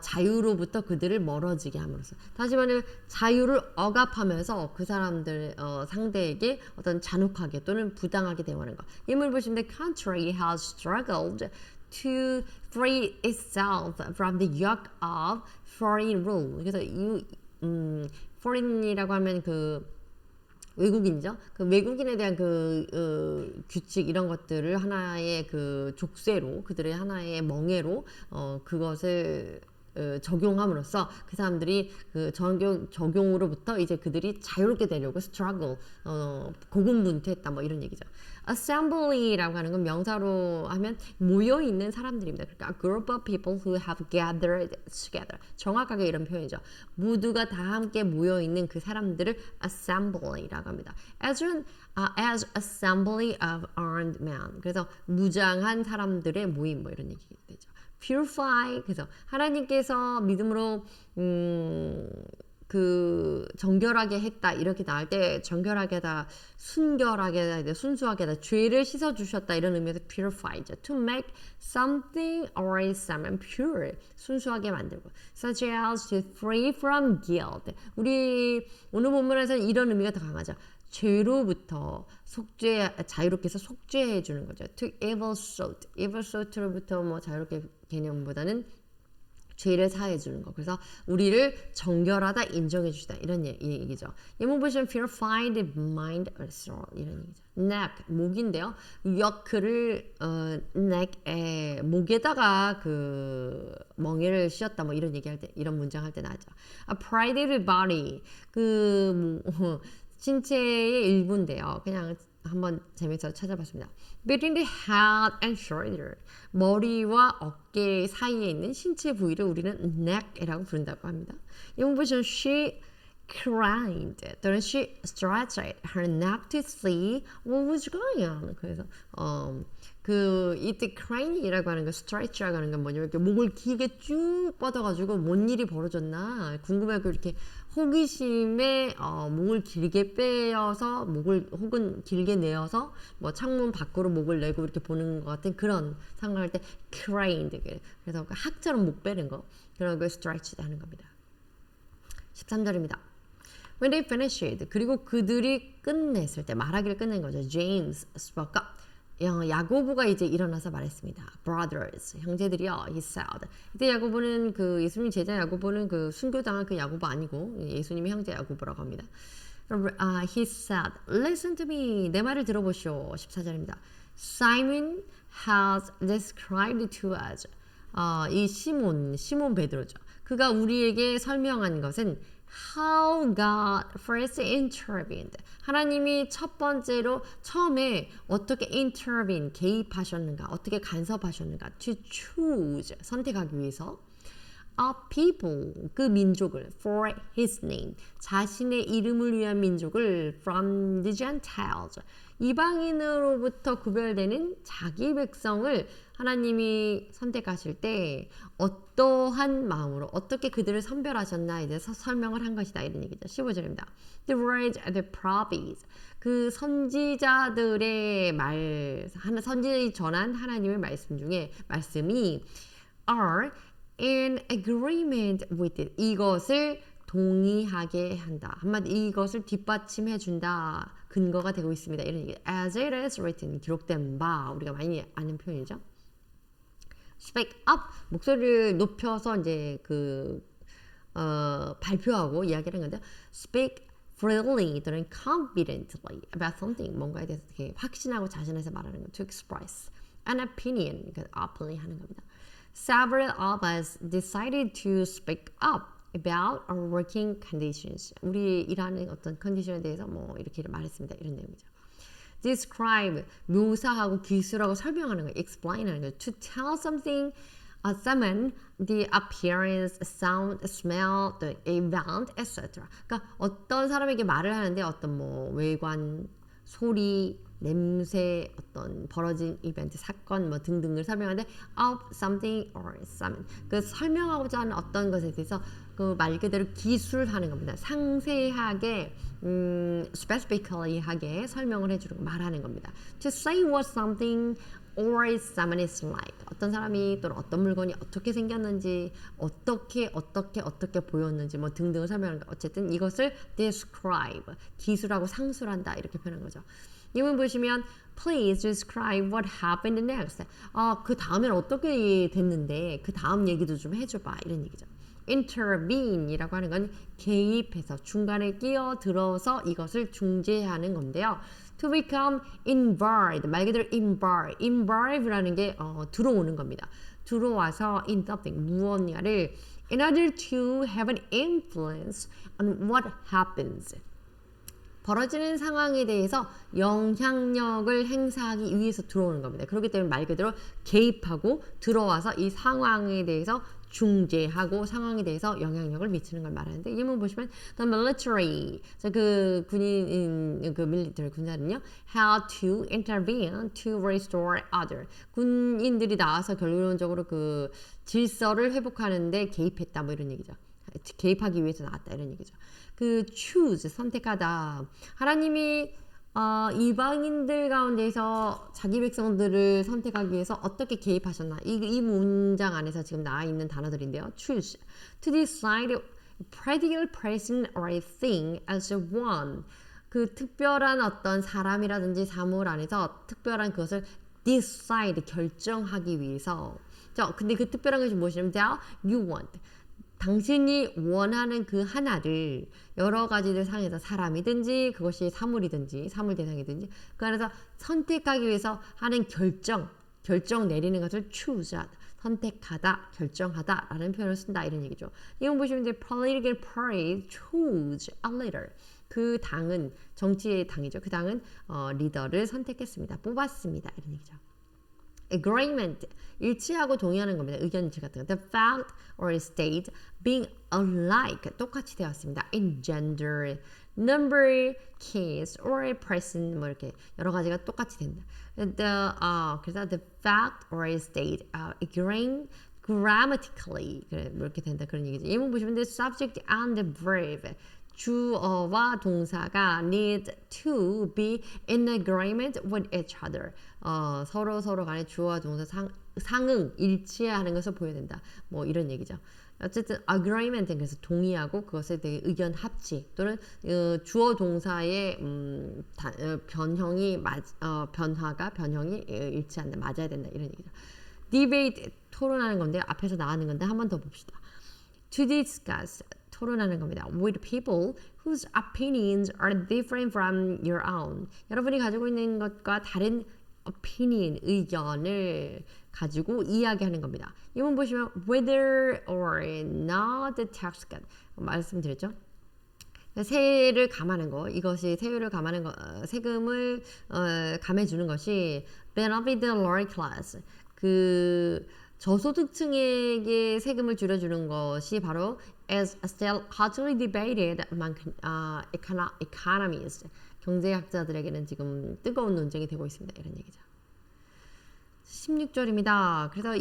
자유로부터 그들을 멀어지게 함으로써. 다시 말하면 자유를 억압하면서 그 사람들 상대에게 어떤 잔혹하게 또는 부당하게 대응하는 거. 예문을 보시면 the country has struggled to free itself from the yoke of foreign rule. 그래서 foreign이라고 하면 그 외국인이죠. 그 외국인에 대한 그 규칙 이런 것들을 하나의 그 족쇄로 그들의 하나의 멍에로 그것을 적용함으로써 그 사람들이 그 적용으로부터 이제 그들이 자유롭게 되려고 struggle 고군분투했다 뭐 이런 얘기죠. Assembly라고 하는 건 명사로 하면 모여 있는 사람들입니다. 그러니까 a group of people who have gathered together. 정확하게 이런 표현이죠. 모두가 다 함께 모여 있는 그 사람들을 assembly라고 합니다. as assembly of armed men. 그래서 무장한 사람들의 모임 뭐 이런 얘기 되죠. purify. 그래서 하나님께서 믿음으로 그 정결하게 했다 이렇게 나올 때 정결하게 하다, 순결하게 하다, 순수하게 하다, 죄를 씻어 주셨다 이런 의미에서 purify죠. To make something or someone pure, 순수하게 만들고. Such as to free from guilt. 우리 오늘 본문에서는 이런 의미가 더 강하죠. 죄로부터 자유롭게 해서 속죄해 주는 거죠. To evil sort. evil sort로부터 뭐 자유롭게 개념보다는 죄를 사해 주는 거. 그래서 우리를 정결하다 인정해 주시다 이런 얘기죠. 예문 보시면 purified mind or soul 이런 얘기죠. neck 목인데요. yoke를 neck에 목에다가 그 멍에를 씌웠다 뭐 이런 얘기할 때 이런 문장 할 때 나죠. A private body 그 신체의 일부인데요. 그냥 한번 재미있어 찾아봤습니다. Between the head and shoulder. 머리와 어깨 사이에 있는 신체 부위를 우리는 neck이라고 부른다고 합니다. 이번 보시면 she cried 또는 she stretched her neck to see what was going on. 그래서 그 이때 crane이라고 하는 거, stretch라고 하는 건 뭐냐면 이렇게 목을 길게 쭉 뻗어가지고 뭔 일이 벌어졌나 궁금해하고 이렇게 호기심에 목을 길게 빼어서 목을 혹은 길게 내어서 뭐 창문 밖으로 목을 내고 이렇게 보는 것 같은 그런 상황할 때 craned. 그래서 학처럼 목 빼는 거 그런 걸 stretched 하는 겁니다. 13절입니다. When they finished, 그리고 그들이 끝냈을 때 말하기를 끝낸 거죠. James spoke up. 야고보가 이제 일어나서 말했습니다. Brothers, 형제들이요. He said. 이때 야고보는 그 예수님 제자 야고보는 그 순교당한 그 야고보 아니고 예수님의 형제 야고보라고 합니다. He said, listen to me. 내 말을 들어보시오. 14절입니다. Simon has described to us. 이 시몬 베드로죠. 그가 우리에게 설명한 것은 How God first intervened. 하나님이 첫 번째로 처음에 어떻게 intervene, 개입하셨는가, 어떻게 간섭하셨는가, to choose, 선택하기 위해서 a people, 그 민족을 for his name, 자신의 이름을 위한 민족을 from the Gentiles, 이방인으로부터 구별되는 자기 백성을 하나님이 선택하실 때 어떠한 마음으로 어떻게 그들을 선별하셨나 이제 설명을 한 것이다 이런 얘기죠. 15절입니다. The words of the prophets, 그 선지자들의 선지자들이 전한 하나님의 말씀 중에 말씀이 are in agreement with it. 이것을 동의하게 한다. 한마디 이것을 뒷받침해 준다. 근거가 되고 있습니다. 이런 얘기. As it is written, 기록된 바. 우리가 많이 아는 표현이죠. Speak up, 목소리를 높여서 이제 발표하고 이야기를 한 건데, speak freely 또는 confidently about something, 뭔가에 대해서 되게 확신하고 자신해서 말하는 거. To express an opinion, openly 하는 겁니다. Several of us decided to speak up about our working conditions. 우리 일하는 어떤 컨디션에 대해서 뭐 이렇게 말했습니다. 이런 내용이죠. Describe, 묘사하고 기술하고 설명하는 거예요. Explain하는 거예요. To tell something, someone, the appearance, sound, smell, the event, etc. 그러니까 어떤 사람에게 말을 하는데 어떤 뭐 외관, 소리, 냄새, 어떤 벌어진 이벤트, 사건 뭐 등등을 설명하는데 of something or someone. 그 설명하고자 하는 어떤 것에 대해서 그 말 그대로 기술하는 겁니다. 상세하게 specifically하게 설명을 해주는 거, 말하는 겁니다. To say what something or someone is like. 어떤 사람이 또는 어떤 물건이 어떻게 생겼는지, 어떻게 보였는지 뭐 등등을 설명하는 거. 어쨌든 이것을 describe, 기술하고 상술한다 이렇게 표현한 거죠. 이문 보시면 Please describe what happened next. 그 다음엔 어떻게 됐는데 그 다음 얘기도 좀 해줘봐 이런 얘기죠. Intervene이라고 하는 건 개입해서 중간에 끼어들어서 이것을 중재하는 건데요. To become involved, 말 그대로 involve라는 게 들어오는 겁니다. 들어와서 in something, 무언가를 in order to have an influence on what happens. 벌어지는 상황에 대해서 영향력을 행사하기 위해서 들어오는 겁니다. 그렇기 때문에 말 그대로 개입하고 들어와서 이 상황에 대해서 중재하고 상황에 대해서 영향력을 미치는 걸 말하는데 이 문번 보시면 the military, 그 군인, 그 military 군사는요 how to intervene to restore order. 군인들이 나와서 결론적으로 그 질서를 회복하는데 개입했다 뭐 이런 얘기죠. 개입하기 위해서 나왔다 이런 얘기죠. 그 choose, 선택하다. 하나님이 이방인들 가운데서 자기 백성들을 선택하기 위해서 어떻게 개입하셨나? 이 문장 안에서 지금 나와 있는 단어들인데요. choose, to decide a particular person or a thing as one. 그 특별한 어떤 사람이라든지 사물 안에서 특별한 그것을 decide, 결정하기 위해서. 근데 그 특별한 것이 무엇이냐면 that you want. 당신이 원하는 그 하나를 여러 가지들 상에서 사람이든지 그것이 사물이든지 사물 대상이든지 그 안에서 선택하기 위해서 하는 결정 내리는 것을 choose, 선택하다, 결정하다 라는 표현을 쓴다 이런 얘기죠. 이건 보시면 이제 political party chose a leader. 그 당은 정치의 당이죠. 그 당은 리더를 선택했습니다. 뽑았습니다. 이런 얘기죠. Agreement, 일치하고 동의하는 겁니다. 의견 일치 같은 거. The fact or state being alike, 똑같이 되었습니다. In gender, number, case, or person, 뭐 이렇게 여러 가지가 똑같이 된다. 그래서 the fact or state agreeing grammatically 뭐 이렇게 된다 그런 얘기죠. 예문 보시면 the subject and the verb, 주어와 동사가 need to be in agreement with each other. 서로 간에 주어와 동사 상응, 일치하는 것을 보여야 된다. 뭐 이런 얘기죠. 어쨌든 agreement은 그래서 동의하고 그것에 대해 의견 합치 또는 주어 동사의 변형이 일치한다, 맞아야 된다 이런 얘기죠. debate, 토론하는 건데 앞에서 나가는 건데 한 번 더 봅시다. To discuss, 토론하는 겁니다. With people whose opinions are different from your own. 여러분이 가지고 있는 것과 다른 opinion, 의견을 가지고 이야기하는 겁니다. 이번 보시면 whether or not the tax cut 말씀드렸죠. 세를 감하는 거, 이것이 세율을 감하는 거, 세금을 감해주는 것이 benefit the lower class. 그 저소득층에게 세금을 줄여주는 것이 바로 as still hotly debated among economists. 경제학자들에게는 지금 뜨거운 논쟁이 되고 있습니다. 이런 얘기죠. 16절입니다. 그래서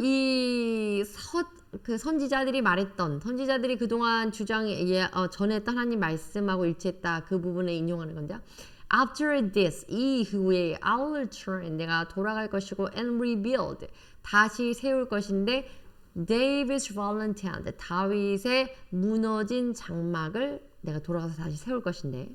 그 선지자들이 말했던, 선지자들이 그동안 전했던 하나님 말씀하고 일치했다. 그 부분에 인용하는 건데요. After this, 이후에 I will turn, 내가 돌아갈 것이고 and rebuild, 다시 세울 것인데 David's fallen tent, 다윗의 무너진 장막을 내가 돌아가서 다시 세울 것인데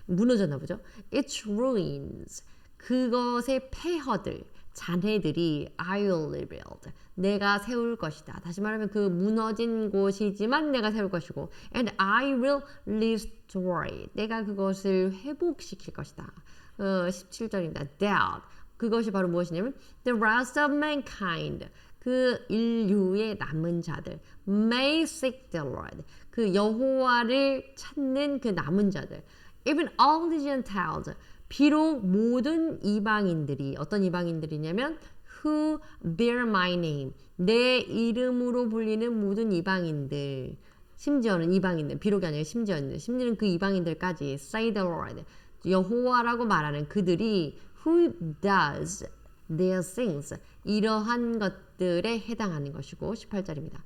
무너졌나 보죠. Its ruins, 그것의 폐허들, 잔해들이 I will rebuild, 내가 세울 것이다. 다시 말하면 그 무너진 곳이지만 내가 세울 것이고 and I will restore, 내가 그것을 회복시킬 것이다. 17절입니다. That, 그것이 바로 무엇이냐면 the rest of mankind, 그 인류의 남은 자들 may seek the Lord 그 여호와를 찾는 그 남은 자들 even all the Gentiles 비록 모든 이방인들이 어떤 이방인들이냐면 who bear my name 내 이름으로 불리는 모든 이방인들 심지어는 이방인들 비록이 아니라 심지어는 그 이방인들까지 say the Lord 여호와라고 말하는 그들이 who does their things 이러한 것들에 해당하는 것이고 18절입니다.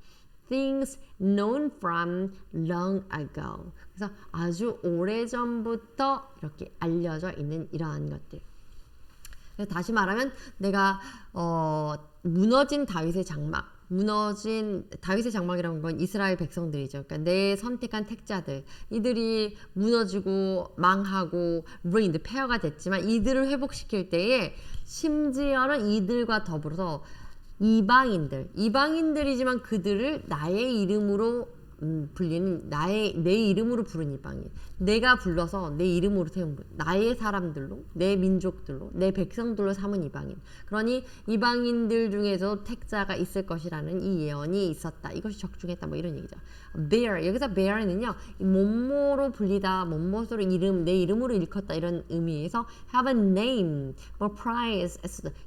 things known from long ago 그래서 아주 오래전부터 이렇게 알려져 있는 이러한 것들 다시 말하면 내가 무너진 다윗의 장막이라는 건 이스라엘 백성들이죠. 그러니까 내 선택한 택자들 이들이 무너지고 망하고 ruined, 폐허가 됐지만 이들을 회복시킬 때에 심지어는 이들과 더불어서 이방인들이지만 그들을 나의 이름으로 불리는 내 이름으로 부른 이방인 내가 불러서 내 이름으로 세운 나의 사람들로 내 민족들로 내 백성들로 삼은 이방인 그러니 이방인들 중에서 택자가 있을 것이라는 이 예언이 있었다 이것이 적중했다 뭐 이런 얘기죠. bear 여기서 bear는요 몸모로 불리다 몸모로 내 이름으로 일컫다 이런 의미에서 have a name or price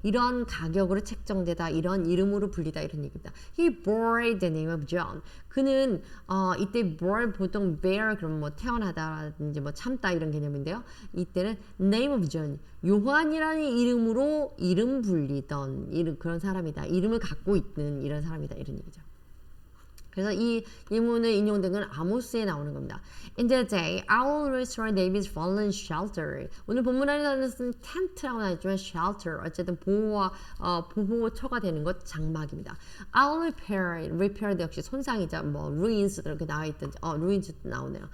이런 가격으로 책정되다 이런 이름으로 불리다 이런 얘기입니다. He bore the name of John 그는 이때 bore 보통 bear 그럼 뭐 태어나다라든지 뭐 참다 이런 개념인데요. 이때는 name of John 요한이라는 이름으로 이름 불리던 그런 사람이다. 이름을 갖고 있는 이런 사람이다 이런 얘기죠. 그래서 이 예문에 인용된 건 아모스에 나오는 겁니다. In that day, I will restore David's fallen shelter. 오늘 본문 안에서는 쓴 텐트라고 나왔지만 shelter 어쨌든 보호처가 되는 것 장막입니다. I will repair 역시 손상이자 뭐 ruins 이렇게 나와 있든지 ruins도 나오네요.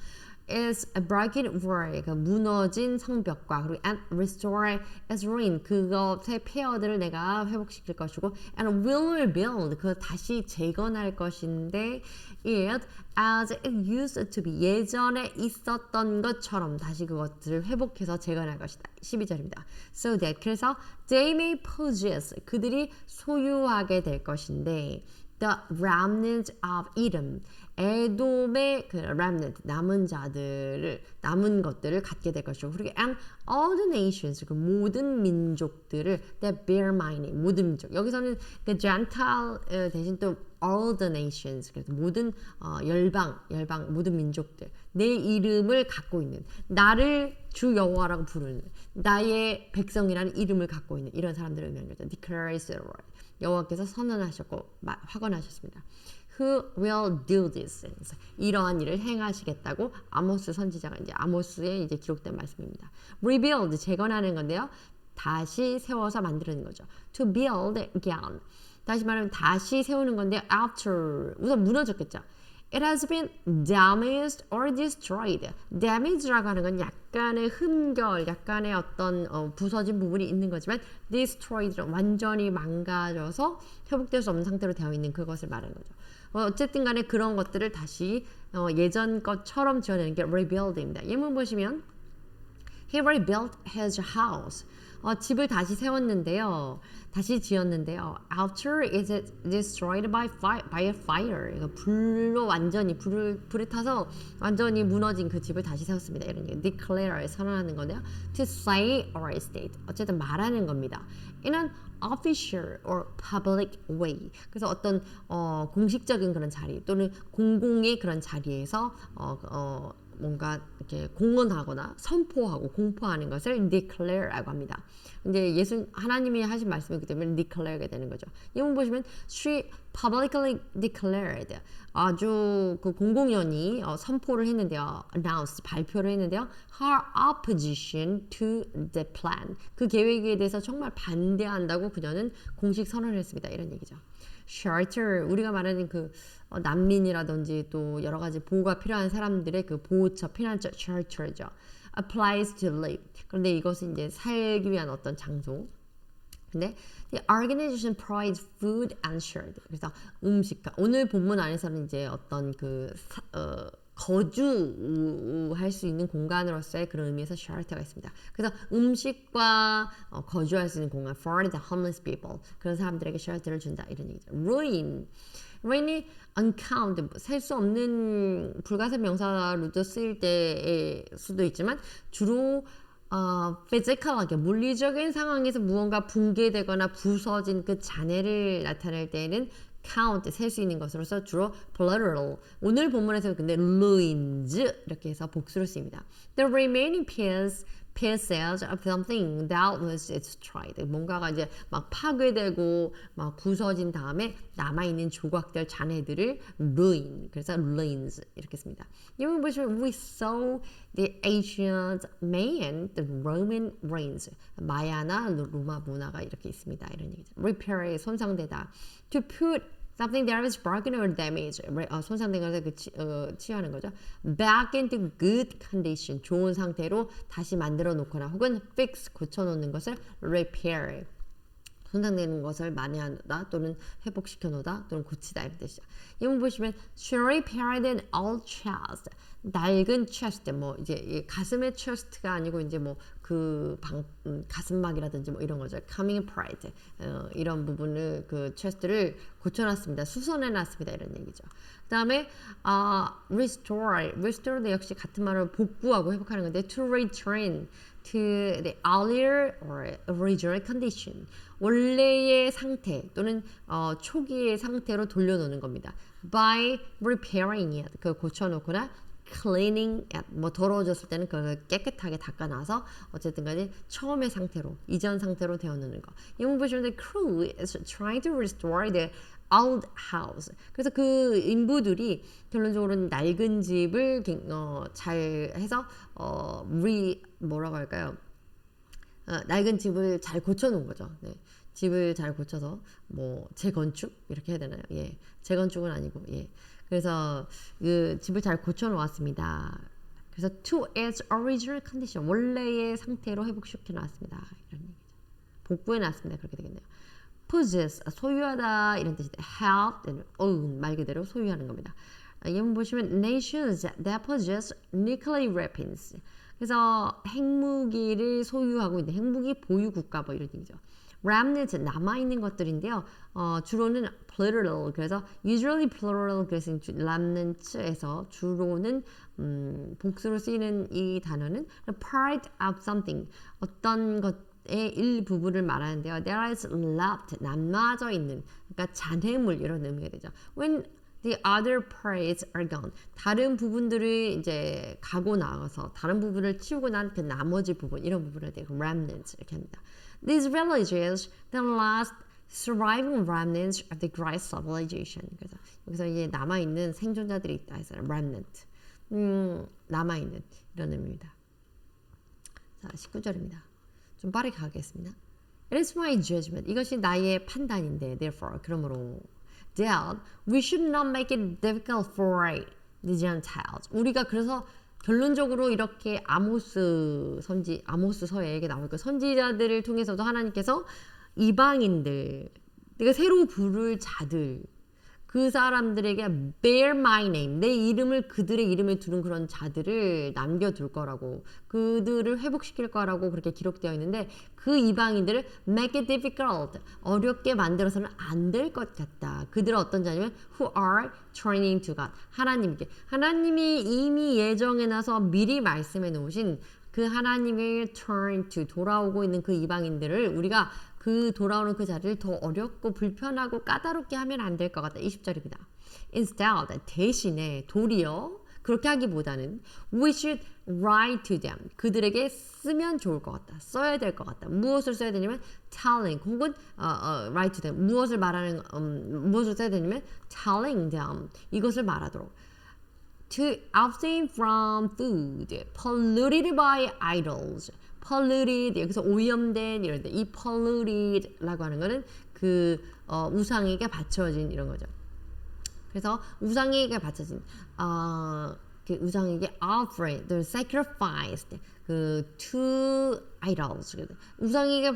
is a broken wall, 그 무너진 성벽과 그리고 and restore as ruin 그것의 폐허들을 내가 회복시킬 것이고 and will rebuild 그 다시 재건할 것인데 it as it used to be 예전에 있었던 것처럼 다시 그것들을 회복해서 재건할 것이다. 12절입니다. So that 그래서 they may possess 그들이 소유하게 될 것인데 the remnant of Edom 에돔의 그 remnant 남은 것들을 갖게 될 것이고 그리고 and all the nations 그 모든 민족들을 that bear my name 모든 민족 여기서는 그 Gentile 대신 또 all the nations 그래서 모든 열방 모든 민족들 내 이름을 갖고 있는 나를 주 여호와라고 부르는 나의 백성이라는 이름을 갖고 있는 이런 사람들을 의미하는 거죠. declares the Lord 여호와께서 선언하셨고 확언하셨습니다. Who will do these things? 이러한 일을 행하시겠다고 아모스 선지자가 이제 아모스에 이제 기록된 말씀입니다. Rebuild 재건하는 건데요. 다시 세워서 만드는 거죠. To build again. 다시 말하면 다시 세우는 건데 after 우선 무너졌겠죠. It has been damaged or destroyed. damage라고 하는 건 약간의 흠결, 약간의 어떤 부서진 부분이 있는 거지만 destroyed 완전히 망가져서 회복될 수 없는 상태로 되어 있는 그것을 말하는 거죠. 어쨌든 간에 그런 것들을 다시 예전 것처럼 지어내는 게 rebuild입니다. 예문 보시면 He rebuilt his house. 집을 다시 세웠는데요. 다시 지었는데요. After is destroyed by a fire. 불로 완전히 불에 타서 완전히 무너진 그 집을 다시 세웠습니다. 이런 얘기. Declare 선언하는 건데요. To say or state. 어쨌든 말하는 겁니다. In an official or public way. 그래서 어떤 공식적인 그런 자리 또는 공공의 그런 자리에서 뭔가 이렇게 공언하거나 선포하고 공포하는 것을 declare라고 합니다. 이제 하나님이 하신 말씀이기 때문에 declare가 되는 거죠. 이문 보시면 she publicly declared 아주 그 공공연히 선포를 했는데요. announced 발표를 했는데요. her opposition to the plan 그 계획에 대해서 정말 반대한다고 그녀는 공식 선언을 했습니다. 이런 얘기죠. shelter 우리가 말하는 그 난민이라든지 또 여러 가지 보호가 필요한 사람들의 그 보호처, 피난처, shelter죠. applies to live. 그런데 이것은 이제 살기 위한 어떤 장소. 근데 the organization provides food and shelter. 그래서 음식과 오늘 본문 안에서는 이제 어떤 거주할 수 있는 공간으로서의 그런 의미에서 shelter가 있습니다. 그래서 음식과 거주할 수 있는 공간 for the homeless people 그런 사람들에게 shelter를 준다 이런 얘기죠. ruin이 uncount 셀 수 없는 불가사 명사로도 쓰일 때의 수도 있지만 주로 physical하게 물리적인 상황에서 무언가 붕괴되거나 부서진 그 잔해를 나타낼 때에는 count 셀 수 있는 것으로서 주로 plural 오늘 본문에서 근데 ruins 이렇게 해서 복수로 쓰입니다. The remaining pieces of something that was destroyed 뭔가가 이제 막 파괴되고 막 부서진 다음에 남아있는 조각들 잔해들을 ruin 그래서 ruins 이렇게 씁니다. 여기 보시면 we saw the ancient Mayan, the Roman ruins 마야나 로마 문화가 이렇게 있습니다. 이런 얘기죠. repair에 손상되다 to put something that is broken or damaged 손상된 것을 치유하는 거죠. back into good condition 좋은 상태로 다시 만들어 놓거나 혹은 fix 고쳐놓는 것을 repair 손상되는 것을 만회하다 또는 회복시켜 놓다 또는 고치다 이런 뜻이죠. 이번 보시면 she repaired an old chest 낡은 chest 뭐 이제 가슴의 chest가 아니고 이제 뭐 그 가슴막이라든지 뭐 이런 거죠. coming pride 이런 부분을 그 chest를 고쳐놨습니다. 수선해놨습니다. 이런 얘기죠. 그 다음에 restore도 역시 같은 말로 복구하고 회복하는 건데 to return to the earlier or original condition 원래의 상태 또는 초기의 상태로 돌려놓는 겁니다. by repairing it 그 고쳐놓거나 cleaning it 뭐 더러워졌을 때는 그걸 깨끗하게 닦아놔서 어쨌든 간에 처음의 상태로 이전 상태로 되어놓는 거. 이번 보시면 the crew is trying to restore the old house. 그래서 그 인부들이 결론적으로는 낡은 집을 잘 해서 뭐라고 할까요? 낡은 집을 잘 고쳐놓은 거죠. 네. 집을 잘 고쳐서 뭐 재건축 이렇게 해야 되나요? 예, 재건축은 아니고 예. 그래서 그 집을 잘 고쳐놓았습니다. 그래서 to its original condition 원래의 상태로 회복시켜 놨습니다. 이런 얘기죠. 복구해 놨습니다. 그렇게 되겠네요. possess 소유하다 이런 뜻인데 help own 말 그대로 소유하는 겁니다. 여기 보시면 nations that possess nuclear weapons 그래서 핵무기를 소유하고 있는 핵무기 보유 국가 뭐 이런 얘기죠. remnants 남아있는 것들인데요. 주로는 plural 그래서 usually plural 그래서 remnants에서 주로는 복수로 쓰이는 이 단어는 part of something 어떤 것의 일부분을 말하는데요. there is left 남아져 있는 그러니까 잔해물 이런 의미가 되죠. when the other parts are gone. 다른 부분들이 이제 가고 나가서 다른 부분을 치우고 난 그 나머지 부분 이런 부분을 remnants 이렇게 합니다. These villages, the last surviving remnants of the Great Civilization. 그래서 여기서 이제 남아 있는 생존자들이 있다 해서 remnant. 남아 있는 이런 의미입니다. 자, 19절입니다. 좀 빠르게 가겠습니다. It is my judgment. 이것이 나의 판단인데, therefore, 그러므로 that we should not make it difficult for the Gentiles. 우리가 그래서 결론적으로 이렇게 아모스서에 이게 나오니까 선지자들을 통해서도 하나님께서 이방인들, 내가 새로 부를 자들, 그 사람들에게 bear my name, 내 이름을 그들의 이름에 두는 그런 자들을 남겨둘 거라고, 그들을 회복시킬 거라고 그렇게 기록되어 있는데 그 이방인들을 make it difficult, 어렵게 만들어서는 안 될 것 같다. 그들은 어떤 자냐면 who are turning to God, 하나님이 이미 예정해놔서 미리 말씀해 놓으신 그 하나님을 turn to, 돌아오고 있는 그 이방인들을 우리가 그 돌아오는 그 자리를 더 어렵고 불편하고 까다롭게 하면 안 될 것 같다. 20절입니다. Instead, 대신에 도리어 그렇게 하기보다는 we should write to them. 그들에게 쓰면 좋을 것 같다. 써야 될 것 같다. 무엇을 써야 되냐면 telling 혹은 write to them. 무엇을 써야 되냐면 telling them. 이것을 말하도록. To abstain from food polluted by idols. polluted 여기서 오염된 이런데 이 polluted라고 하는 거는 그 우상에게 바쳐진 이런 거죠. 그래서 우상에게 바쳐진 그 우상에게 offered, sacrificed 그 to idols 우상에게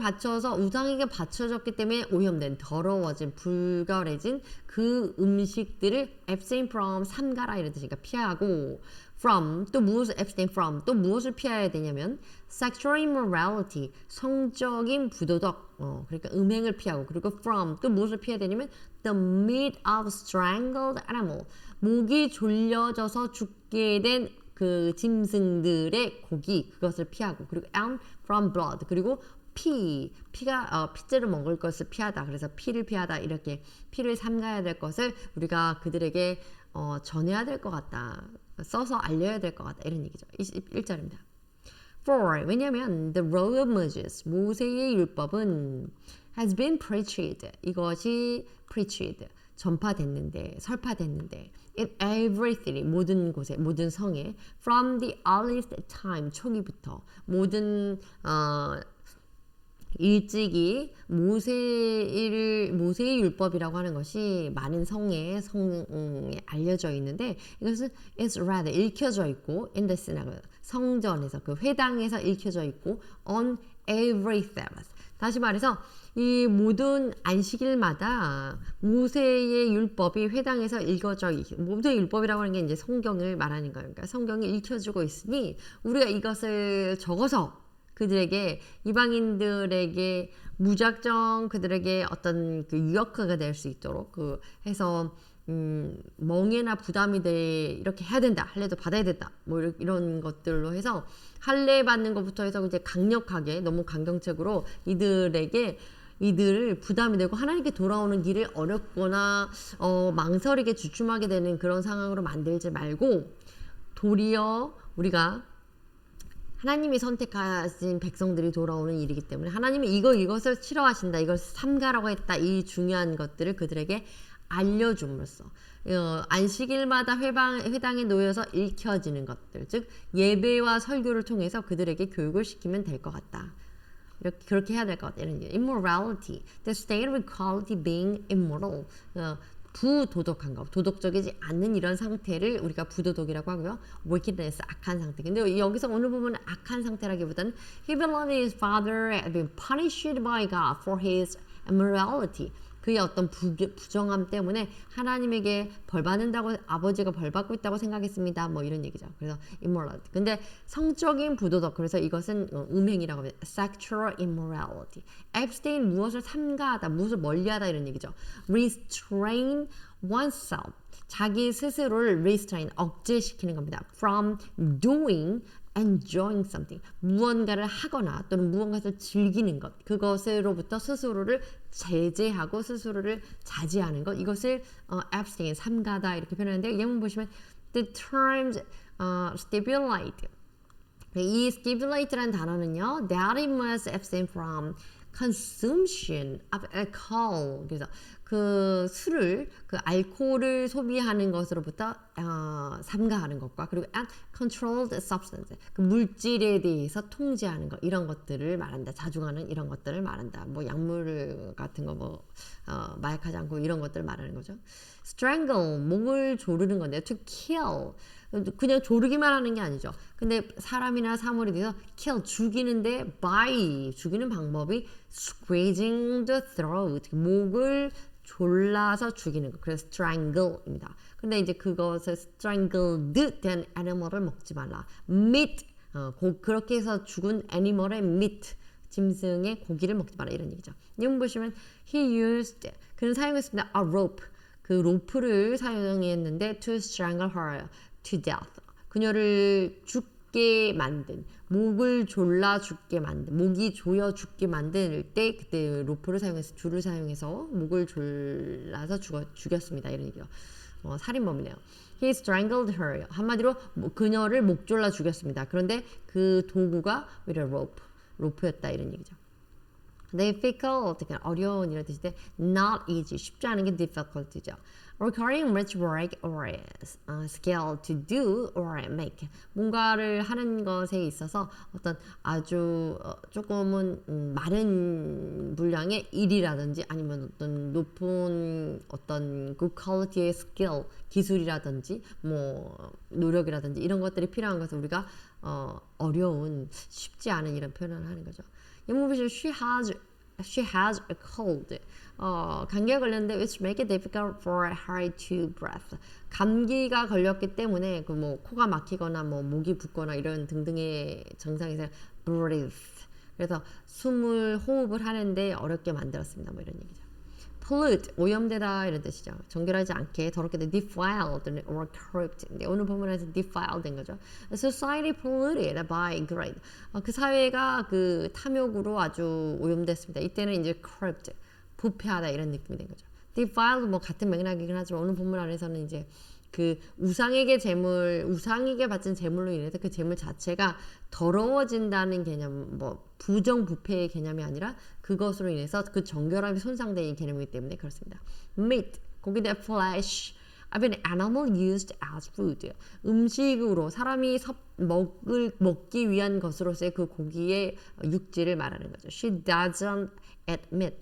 바쳐졌기 때문에 오염된 더러워진 불결해진 그 음식들을 abstain from 삼가라 이런 뜻이니까 피하고 from 또 무엇을 abstain from 또 무엇을 피해야 되냐면 sexual immorality 성적인 부도덕 그러니까 음행을 피하고 그리고 from 또 무엇을 피해야 되냐면 the meat of strangled animal 목이 졸려져서 죽게 된 그 짐승들의 고기 그것을 피하고 그리고 and from blood 그리고 피가 피째로 먹을 것을 피하다 그래서 피를 피하다 이렇게 피를 삼가야 될 것을 우리가 그들에게 전해야 될 것 같다 써서 알려야 될 것 같다 이런 얘기죠 21절입니다 For 왜냐하면 the law of Moses 모세의 율법은 has been preached 이것이 preached 전파됐는데 설파됐는데 in every city 모든 곳에 모든 성에 from the earliest time 초기부터 모든 일찍이 모세의 율법이라고 하는 것이 많은 성에 알려져 있는데 이것은 is read 읽혀져 있고 in the synagogue 성전에서 그 회당에서 읽혀져 있고 on every Sabbath 다시 말해서 이 모든 안식일마다 모세의 율법이 회당에서 모세의 율법이라고 하는 게 이제 성경을 말하는 거예요. 그러니까 성경이 읽혀지고 있으니 우리가 이것을 적어서 그들에게 이방인들에게 무작정 그들에게 어떤 그 유역화가 될 수 있도록 해서 멍해나 부담이 돼 이렇게 해야 된다 할례도 받아야 된다 뭐 이런 것들로 해서 할례 받는 것부터 해서 이제 강력하게 너무 강경책으로 이들을 부담이 되고 하나님께 돌아오는 길을 어렵거나 망설이게 주춤하게 되는 그런 상황으로 만들지 말고 도리어 우리가 하나님이 선택하신 백성들이 돌아오는 일이기 때문에 하나님이 이것을 싫어하신다 이것을 삼가라고 했다 이 중요한 것들을 그들에게 알려줌으로써 안식일마다 회당에 놓여서 읽혀지는 것들 즉 예배와 설교를 통해서 그들에게 교육을 시키면 될 것 같다 그렇게 해야 될 것 같다 이런 얘기예요. Immorality the state of equality being immoral 부도덕한 것, 도덕적이지 않는 이런 상태를 우리가 부도덕이라고 하고요. wickedness, 악한 상태. 근데 여기서 오늘 보면 악한 상태라기보다는 he believed his father had been punished by God for his immorality. 그의 어떤 부정함 때문에 하나님에게 벌받는다고 아버지가 벌받고 있다고 생각했습니다. 뭐 이런 얘기죠. 그래서 immorality. 근데 성적인 부도덕. 그래서 이것은 음행이라고 합니다. sexual immorality. abstain 무엇을 삼가하다, 무엇을 멀리하다 이런 얘기죠. restrain oneself. 자기 스스로를 restrain 억제시키는 겁니다. from doing enjoying something 무언가를 하거나 또는 무언가를 즐기는 것 그것으로부터 스스로를 제재하고 스스로를 자제하는 것 이것을 abstain 삼가다 이렇게 표현하는데 영문 보시면 the terms stipulate 이 stipulate라는 단어는요 that it must abstain from consumption of alcohol 그래서 그 술을 그 알코올을 소비하는 것으로부터 삼가하는 것과 그리고 and controlled substance 그 물질에 대해서 통제하는 것 이런 것들을 말한다 자중하는 이런 것들을 말한다 뭐 약물 같은 거 뭐 마약하지 않고 이런 것들을 말하는 거죠. strangle 목을 조르는 건데 to kill 그냥 조르기만 하는 게 아니죠. 근데 사람이나 사물에 대해서 kill 죽이는데 by 죽이는 방법이 squeezing the throat 목을 졸라서 죽이는 거. 그래서 strangle입니다. 근데 이제 그것을 strangled 된 animal을 먹지 말라. meat 그렇게 해서 죽은 animal의 meat 짐승의 고기를 먹지 말라 이런 얘기죠. 여기 보시면 he used 그는 사용했습니다. a rope 그 로프를 사용했는데 to strangle her to death 그녀를 죽게 만든 목을 졸라 죽게 만든 목이 조여 죽게 만들 때 그때 로프를 사용해서 줄을 사용해서 목을 졸라서 죽였습니다 이런 얘기요. 살인범이네요. He strangled her 한마디로 그녀를 목 졸라 죽였습니다. 그런데 그 도구가 with a rope 로프였다 이런 얘기죠. difficult, 그러니까 어려운 이런 뜻인데 not easy, 쉽지 않은 게 difficult죠. Requiring much work or skill to do or make. 뭔가를 하는 것에 있어서 어떤 아주 조금은 많은 분량의 일이라든지 아니면 어떤 높은 어떤 good quality의 skill, 기술이라든지 뭐 노력이라든지 이런 것들이 필요한 것을 우리가 어려운, 쉽지 않은 이런 표현을 하는 거죠. 영문 보시면 she has a cold. 감기가 걸렸는데 which make it difficult for her to breathe. 감기가 걸렸기 때문에 그 뭐 코가 막히거나 뭐 목이 붓거나 이런 등등의 증상에서 breathe. 그래서 숨을 호흡을 하는데 어렵게 만들었습니다. 뭐 이런 얘기죠. pollute 오염되다 이런 뜻이죠. 정결하지 않게 더럽게 돼 defiled or corrupt. 근데 오늘 본문에서 defiled 된 거죠. Society polluted by greed. 그 사회가 그 탐욕으로 아주 오염됐습니다. 이때는 이제 corrupt 부패하다 이런 느낌이 된 거죠. defiled 뭐 같은 맥락이긴 하지만 오늘 본문 안에서는 이제 그 우상에게 바친 재물로 인해서 그 재물 자체가 더러워진다는 개념, 뭐 부정부패의 개념이 아니라 그것으로 인해서 그 정결함이 손상된 개념이기 때문에 그렇습니다. meat, 고기의 flesh of an animal used as food. 음식으로 사람이 먹기 위한 것으로서의 그 고기의 육질을 말하는 거죠. She doesn't eat meat.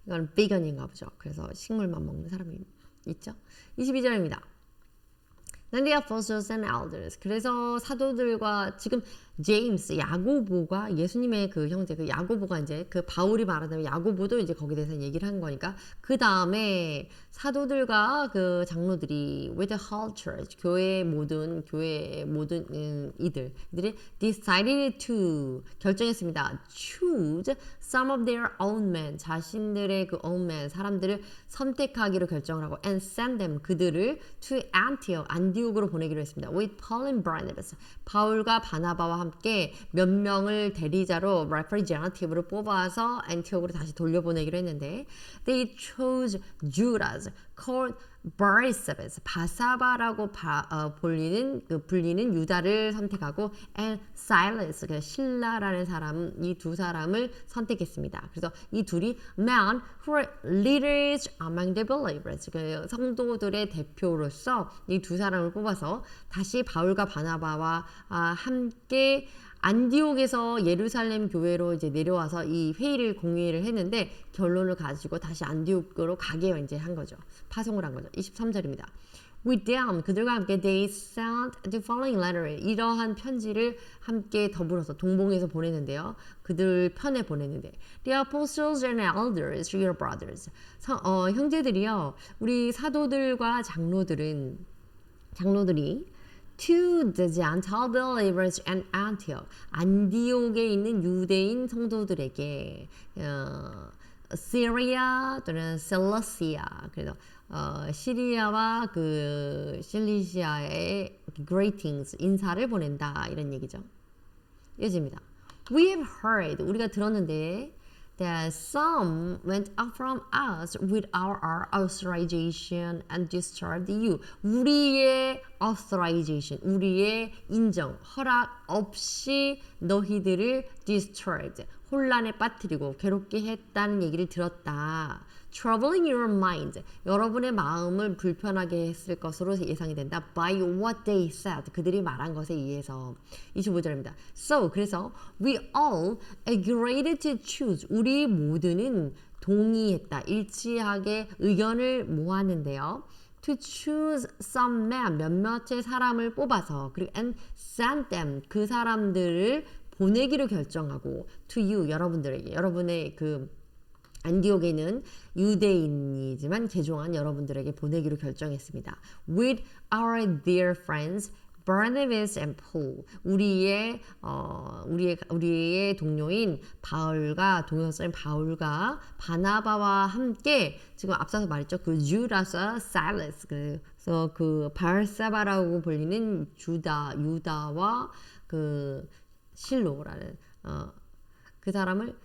이건 vegan인가 보죠. 그래서 식물만 먹는 사람이 있죠. 22절입니다. Then the apostles and elders. 그래서 사도들과 지금 제임스, 야고보가 예수님의 그 형제, 그 야고보가 이제 그 바울이 말하자면 야고보도 이제 거기에 대해서 얘기를 한 거니까 그 다음에 사도들과 그 장로들이 with the whole church, 교회의 모든 이들이 decided to 결정했습니다. choose some of their own men, 자신들의 그 own men, 사람들을 선택하기로 결정을 하고 and send them, 그들을 to Antioch, 안디옥으로 보내기로 했습니다. with Paul and Barnabas, 바울과 바나바와 함께 몇 명을 대리자로 representative로 뽑아서 안티옥으로 다시 돌려보내기로 했는데 they chose Judas called Barsabbas, 바사바라고 불리는 유다를 선택하고 and Silas, 실라라는 사람, 이 두 사람을 선택했습니다. 그래서 이 둘이 men who are leaders among the believers, 그 성도들의 대표로서 이 두 사람을 뽑아서 다시 바울과 바나바와 함께 안디옥에서 예루살렘 교회로 이제 내려와서 이 회의를 공의를 했는데 결론을 가지고 다시 안디옥으로 가게 이제 한 거죠. 파송을 한 거죠. 23절입니다. With them, 그들과 함께 they sent the following letter. 이러한 편지를 함께 더불어서 동봉해서 보내는데요. 그들 편에 보내는데 The apostles and elders, your brothers. 형제들이요. 우리 사도들과 장로들이 to the Gentile believers in Antioch, 안디옥에 있는 유대인 성도들에게 시리아 또는 셀러시아, 그래서 시리아와 그 실리시아의 greetings, 인사를 보낸다 이런 얘기죠. 이어집니다. We have heard, 우리가 들었는데 that some went up from us without our authorization and disturbed you. 우리의 authorization, 우리의 인정, 허락 없이 너희들을 disturbed, 혼란에 빠뜨리고 괴롭게 했다는 얘기를 들었다. Troubling your mind, 여러분의 마음을 불편하게 했을 것으로 예상이 된다. By what they said, 그들이 말한 것에 의해서. 25절입니다. So, 그래서 we all agreed to choose, 우리 모두는 동의했다. 일치하게 의견을 모았는데요. To choose some men, 몇몇의 사람을 뽑아서 그리고 and send them, 그 사람들을 보내기로 결정하고 to you, 여러분들에게, 여러분의 그 안디옥에 있는 유대인이지만 개종한 여러분들에게 보내기로 결정했습니다. With our dear friends Barnabas and Paul, 우리의 동료인 동역자인 바울과 바나바와 함께 지금 앞서서 말했죠. 그 주다스, 사일러스, 그래서 그 바르사바라고 불리는 유다와 그 실로라는 그 사람을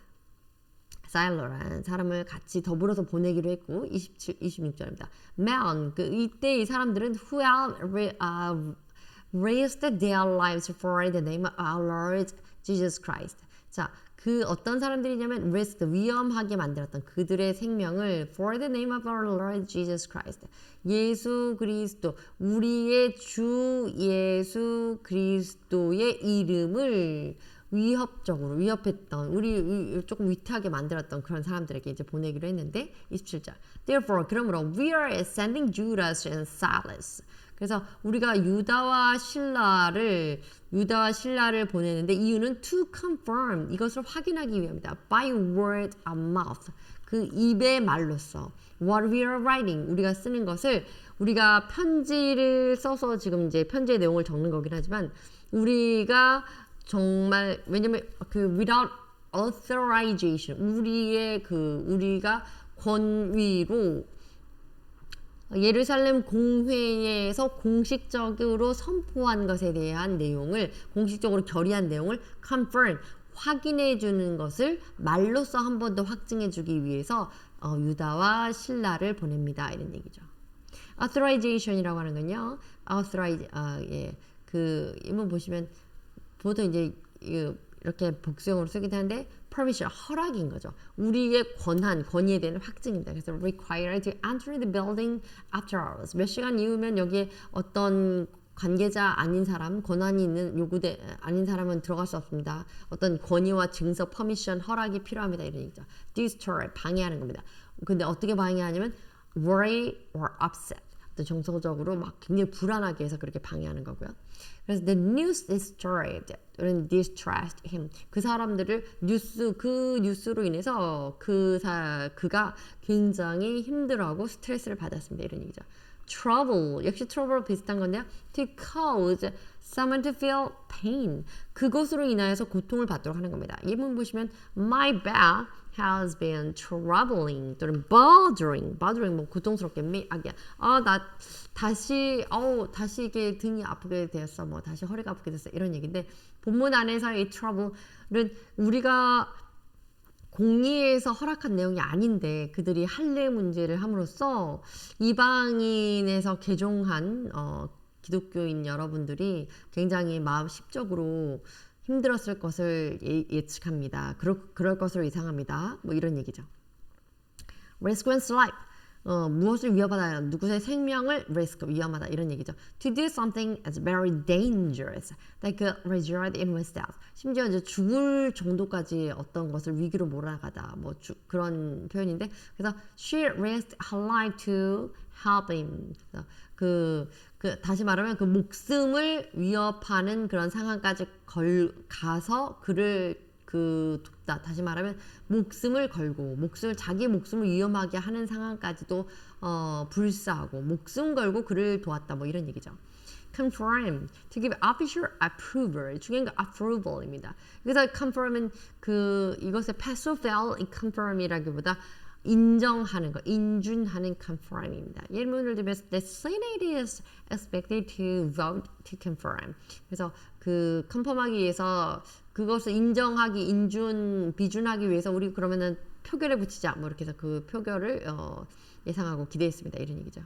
사일러라는 사람을 같이 더불어서 보내기로 했고 26절입니다. Men, 이때 이 사람들은 who raised their lives for the name of our Lord Jesus Christ. 자, 그 어떤 사람들이냐면 risk, 위험하게 만들었던 그들의 생명을 for the name of our Lord Jesus Christ. 예수 그리스도, 우리의 주 예수 그리스도의 이름을 위협적으로 위협했던 우리 조금 위태하게 만들었던 그런 사람들에게 이제 보내기로 했는데 27절. Therefore, 그러므로 we are sending Judas and Silas. 그래서 우리가 유다와 신라를 보내는데 이유는 to confirm 이것을 확인하기 위함이다. By word of mouth 그 입의 말로써 what we are writing 우리가 쓰는 것을 우리가 편지를 써서 지금 이제 편지의 내용을 적는 거긴 하지만 우리가 정말 왜냐면 그 without authorization 우리가 권위로 예루살렘 공회에서 공식적으로 선포한 것에 대한 내용을 공식적으로 결의한 내용을 confirm 확인해 주는 것을 말로써 한 번 더 확증해 주기 위해서 유다와 신라를 보냅니다. 이런 얘기죠. authorization이라고 하는 건요. 그 이문 보시면 보통 이제 이렇게 복수형으로 쓰기도 하는데 permission, 허락인 거죠. 우리의 권위에 대한 확증입니다. 그래서 required to enter the building after hours. 몇 시간 이후면 여기에 어떤 관계자 아닌 사람, 권한이 있는 요구대 아닌 사람은 들어갈 수 없습니다. 어떤 권위와 증서, permission, 허락이 필요합니다. 이런 얘기죠. destroy, 방해하는 겁니다. 근데 어떻게 방해하냐면 worry or upset. 정서적으로 막 굉장히 불안하게 해서 그렇게 방해하는 거고요. 그래서 the news disturbed, distressed him. 그 사람들을 그 뉴스로 인해서 그가 굉장히 힘들어하고 스트레스를 받았습니다. 이런 얘기죠. trouble, 역시 trouble 비슷한 건데요. to cause someone to feel pain. 그것으로 인하여서 고통을 받도록 하는 겁니다. 이문 보시면 my back has been troubling 또는 bothering 뭐 고통스럽게 나 다시 이게 등이 아프게 되었어 뭐 다시 허리가 아프게 됐어 이런 얘기인데 본문 안에서의 이 trouble는 우리가 공의에서 허락한 내용이 아닌데 그들이 할례 문제를 함으로써 이방인에서 개종한 기독교인 여러분들이 굉장히 마음 심적으로 힘들었을 것을 예측합니다. 그럴 것으로 예상합니다. 뭐 이런 얘기죠. risk one's life. 무엇을 위협하다 누구의 생명을 risk 위험하다 이런 얘기죠. To do something is very dangerous that could result in one's death. 심지어 이제 죽을 정도까지 어떤 것을 위기로 몰아가다 뭐 그런 표현인데 그래서 she risked her life to help him. 다시 말하면 그 목숨을 위협하는 그런 상황까지 가서 그를 돕다. 다시 말하면 목숨을 걸고 자기 목숨을 위험하게 하는 상황까지도 불사하고 목숨 걸고 그를 도왔다. 뭐 이런 얘기죠. confirm, to give official approval. 중요한 건 approval입니다. 그래서 confirm은 이것의 pass or fail in confirm이라기보다 인정하는 거, 인준하는 confirm입니다. 예문을 들면 the Senate is expected to vote to confirm. 그래서 confirm하기 위해서 그것을 인정하기, 비준하기 위해서 우리 그러면은 표결에 붙이자. 뭐 이렇게 해서 그 표결을 예상하고 기대했습니다. 이런 얘기죠.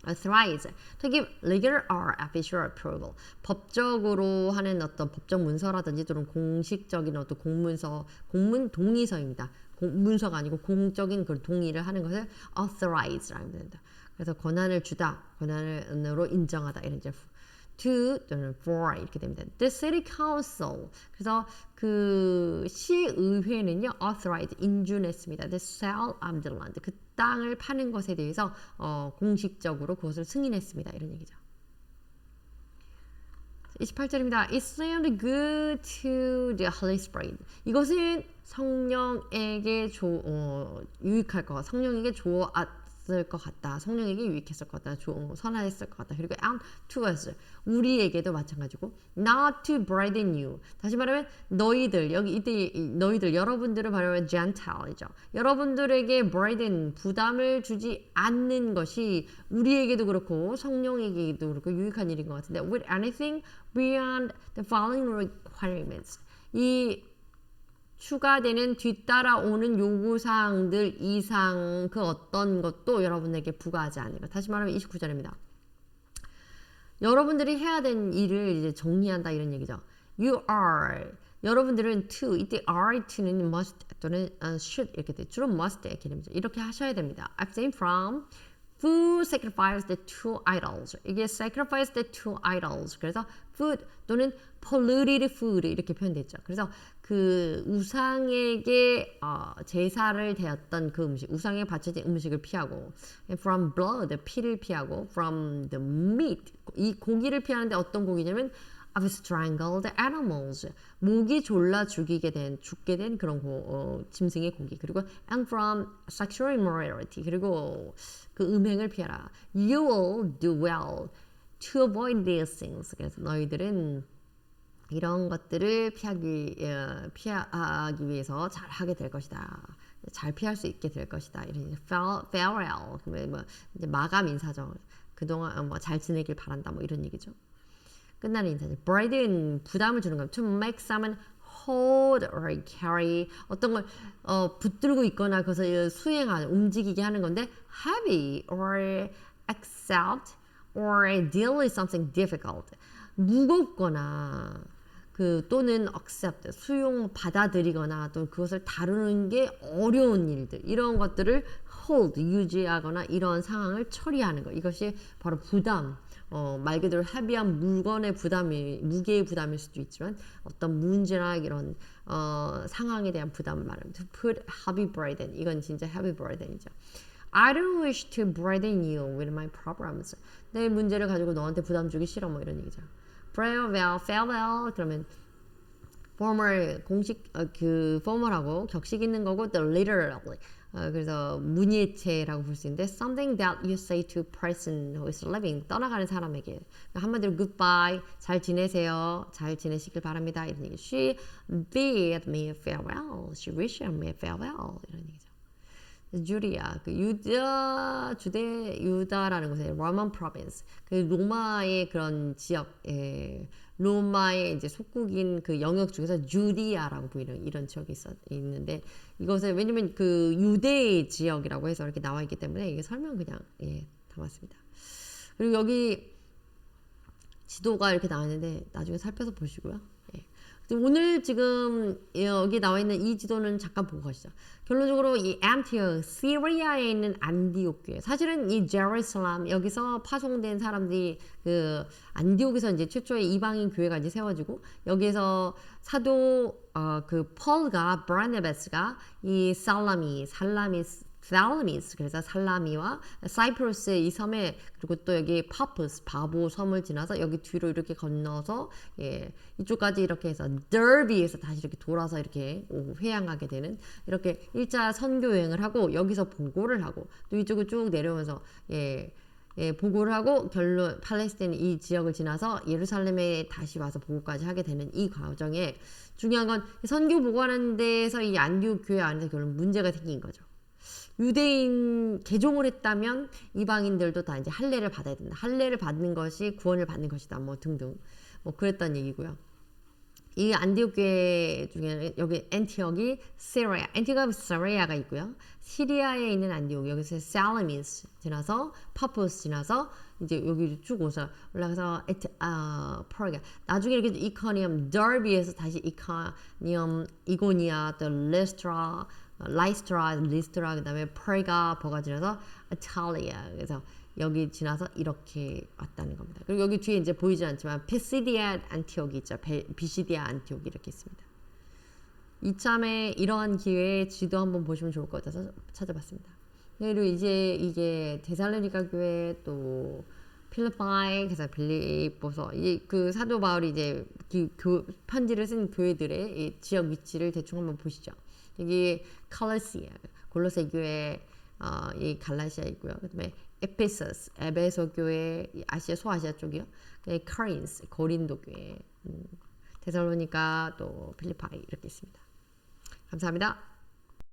authorize, to give legal or official approval. 법적으로 하는 어떤 법적 문서라든지 또는 공식적인 어떤 공문 동의서입니다. 문서가 아니고 공적인 그 동의를 하는 것을 authorize라고 합니다. 그래서 권한을 주다, 권한으로 인정하다 이런 이제 to 또는 for 이렇게 됩니다. The city council 그래서 그 시의회는요 authorize 인준했습니다. The sale of the land 그 땅을 파는 것에 대해서 공식적으로 그것을 승인했습니다. 이런 얘기죠. 28절입니다. It seemed good to the Holy Spirit. 이것은 성령에게 유익할 것 같다. 성령에게 좋았을 것 같다. 성령에게 유익했을 것 같다. 선하했을 것 같다. 그리고 and to us. 우리에게도 마찬가지고 not to burden you. 다시 말하면 너희들 여러분들을 말하면 Gentile이죠. 여러분들에게 burden 부담을 주지 않는 것이 우리에게도 그렇고 성령에게도 그렇고 유익한 일인 것 같은데 with anything beyond the following requirements. 이 추가되는 뒤따라오는 요구사항들 이상 그 어떤 것도 여러분에게 부과하지 않는 것. 다시 말하면 29절입니다. 여러분들이 해야 되는 일을 이제 정리한다 이런 얘기죠. You are 여러분들은 to 이때 are to는 must 또는 should 이렇게 돼. 주로 must의 개념이죠. 이렇게 하셔야 됩니다. abstain from food sacrificed to idols. 이게 sacrificed to idols. 그래서 food 또는 polluted food 이렇게 표현됐죠. 그래서 그 우상에게 제사를 드렸던 그 음식, 우상에 바쳐진 음식을 피하고 from blood, 피를 피하고 from the meat, 이 고기를 피하는데 어떤 고기냐면 of strangled animals, 목이 졸라 죽게 된 그런 짐승의 고기. 그리고 and from sexual immorality, 그리고 그 음행을 피하라. You will do well to avoid these things. 그래서 너희들은 이런 것들을 피하기 위해서 잘 하게 될 것이다. 잘 피할 수 있게 될 것이다. 이런 farewell, 뭐 이제 마감 인사죠. 그동안 뭐 잘 지내길 바란다. 뭐 이런 얘기죠. 끝나는 인사죠. burden, 부담을 주는 것. to make someone hold or carry, 어떤 걸 붙들고 있거나 그것을 수행하는, 움직이게 하는 건데 heavy or accept or deal with something difficult, 무겁거나 또는 accept, 받아들이거나 또 그것을 다루는 게 어려운 일들, 이런 것들을 hold, 유지하거나 이런 상황을 처리하는 것. 이것이 바로 부담. 말 그대로 헤비한 물건의 무게의 부담일 수도 있지만 어떤 문제나 이런 상황에 대한 부담을 말합니다. To put heavy burden, 이건 진짜 heavy burden이죠. I don't wish to burden you with my problems. 내 문제를 가지고 너한테 부담 주기 싫어, 뭐 이런 얘기죠. farewell, 그러면 formal, 공식, formal하고 격식 있는 거고, the literally, 그래서 문예체라고 볼 수 있는데 something that you say to a person who is living, 떠나가는 사람에게. 한마디로 goodbye, 잘 지내세요, 잘 지내시길 바랍니다, 이런 얘기. She bid me farewell, she wished me farewell, 이런 얘기죠. 주리아, 유다라는 곳에 로만 프로빈스, 그 로마의 그런 지역, 로마의 이제 속국인 그 영역 중에서 주디아라고 보이는 이런 지역이 있는데, 이것을 왜냐면 그 유대 지역이라고 해서 이렇게 나와 있기 때문에 이게 설명 그냥 담았습니다. 그리고 여기 지도가 이렇게 나와 있는데 나중에 살펴서 보시고요. 오늘 지금 여기 나와 있는 이 지도는 잠깐 보고 가시죠. 결론적으로 이 안티옥, 시리아에 있는 안디옥 교회. 사실은 이 제루살렘, 여기서 파송된 사람들이 그 안디옥에서 이제 최초의 이방인 교회가 이제 세워지고, 여기에서 사도 그 폴과 바르나바스가 이 살라미스, 그래서 살라미와 사이프러스 이 섬에, 그리고 또 여기 파푸스, 바보 섬을 지나서 여기 뒤로 이렇게 건너서 이쪽까지 이렇게 해서 더비에서 다시 이렇게 돌아서 이렇게 회항하게 되는, 이렇게 1차 선교 여행을 하고 여기서 보고를 하고 또 이쪽을 쭉 내려오면서 보고를 하고 결론 팔레스타인 이 지역을 지나서 예루살렘에 다시 와서 보고까지 하게 되는 이 과정에 중요한 건 선교 보고하는 데서 이 안디옥 교회 안에서 결론 문제가 생긴 거죠. 유대인 개종을 했다면 이방인들도 다 이제 할례를 받아야 된다. 할례를 받는 것이 구원을 받는 것이다. 뭐 등등. 뭐 그랬던 얘기고요. 이 안디옥 교회 중에 여기 안티옥이 시리아가 있고요. 시리아에 있는 안디옥, 여기서 살라미스 지나서 파푸스 지나서 이제 여기 쭉 올라가서 프라가, 나중에 이렇게 이코니엄, 더비에서 다시 이고니아, 또 리스트라, 그다음에 프라가, 버가 지나서 이탈리아, 그래서 여기 지나서 이렇게 왔다는 겁니다. 그리고 여기 뒤에 이제 보이지 않지만 피시디아 안티옥이 있죠. 비시디아 안티옥이 이렇게 있습니다. 이참에 이러한 기회에 지도 한번 보시면 좋을 것 같아서 찾아봤습니다. 그리고 이제 이게 데살로니가 교회, 또 필리파이, 그래서 빌립보서, 그 사도 바울이 이제 편지를 쓴 교회들의 이 지역 위치를 대충 한번 보시죠. 여기 칼라시아, 골로새 교회, 이 갈라시아 있고요. 그다음에 에페소스, 에베소 교회, 아시아, 소아시아 쪽이요. 카린스, 고린도 교회, 데살로니가, 또 필리파이 이렇게 있습니다. 감사합니다.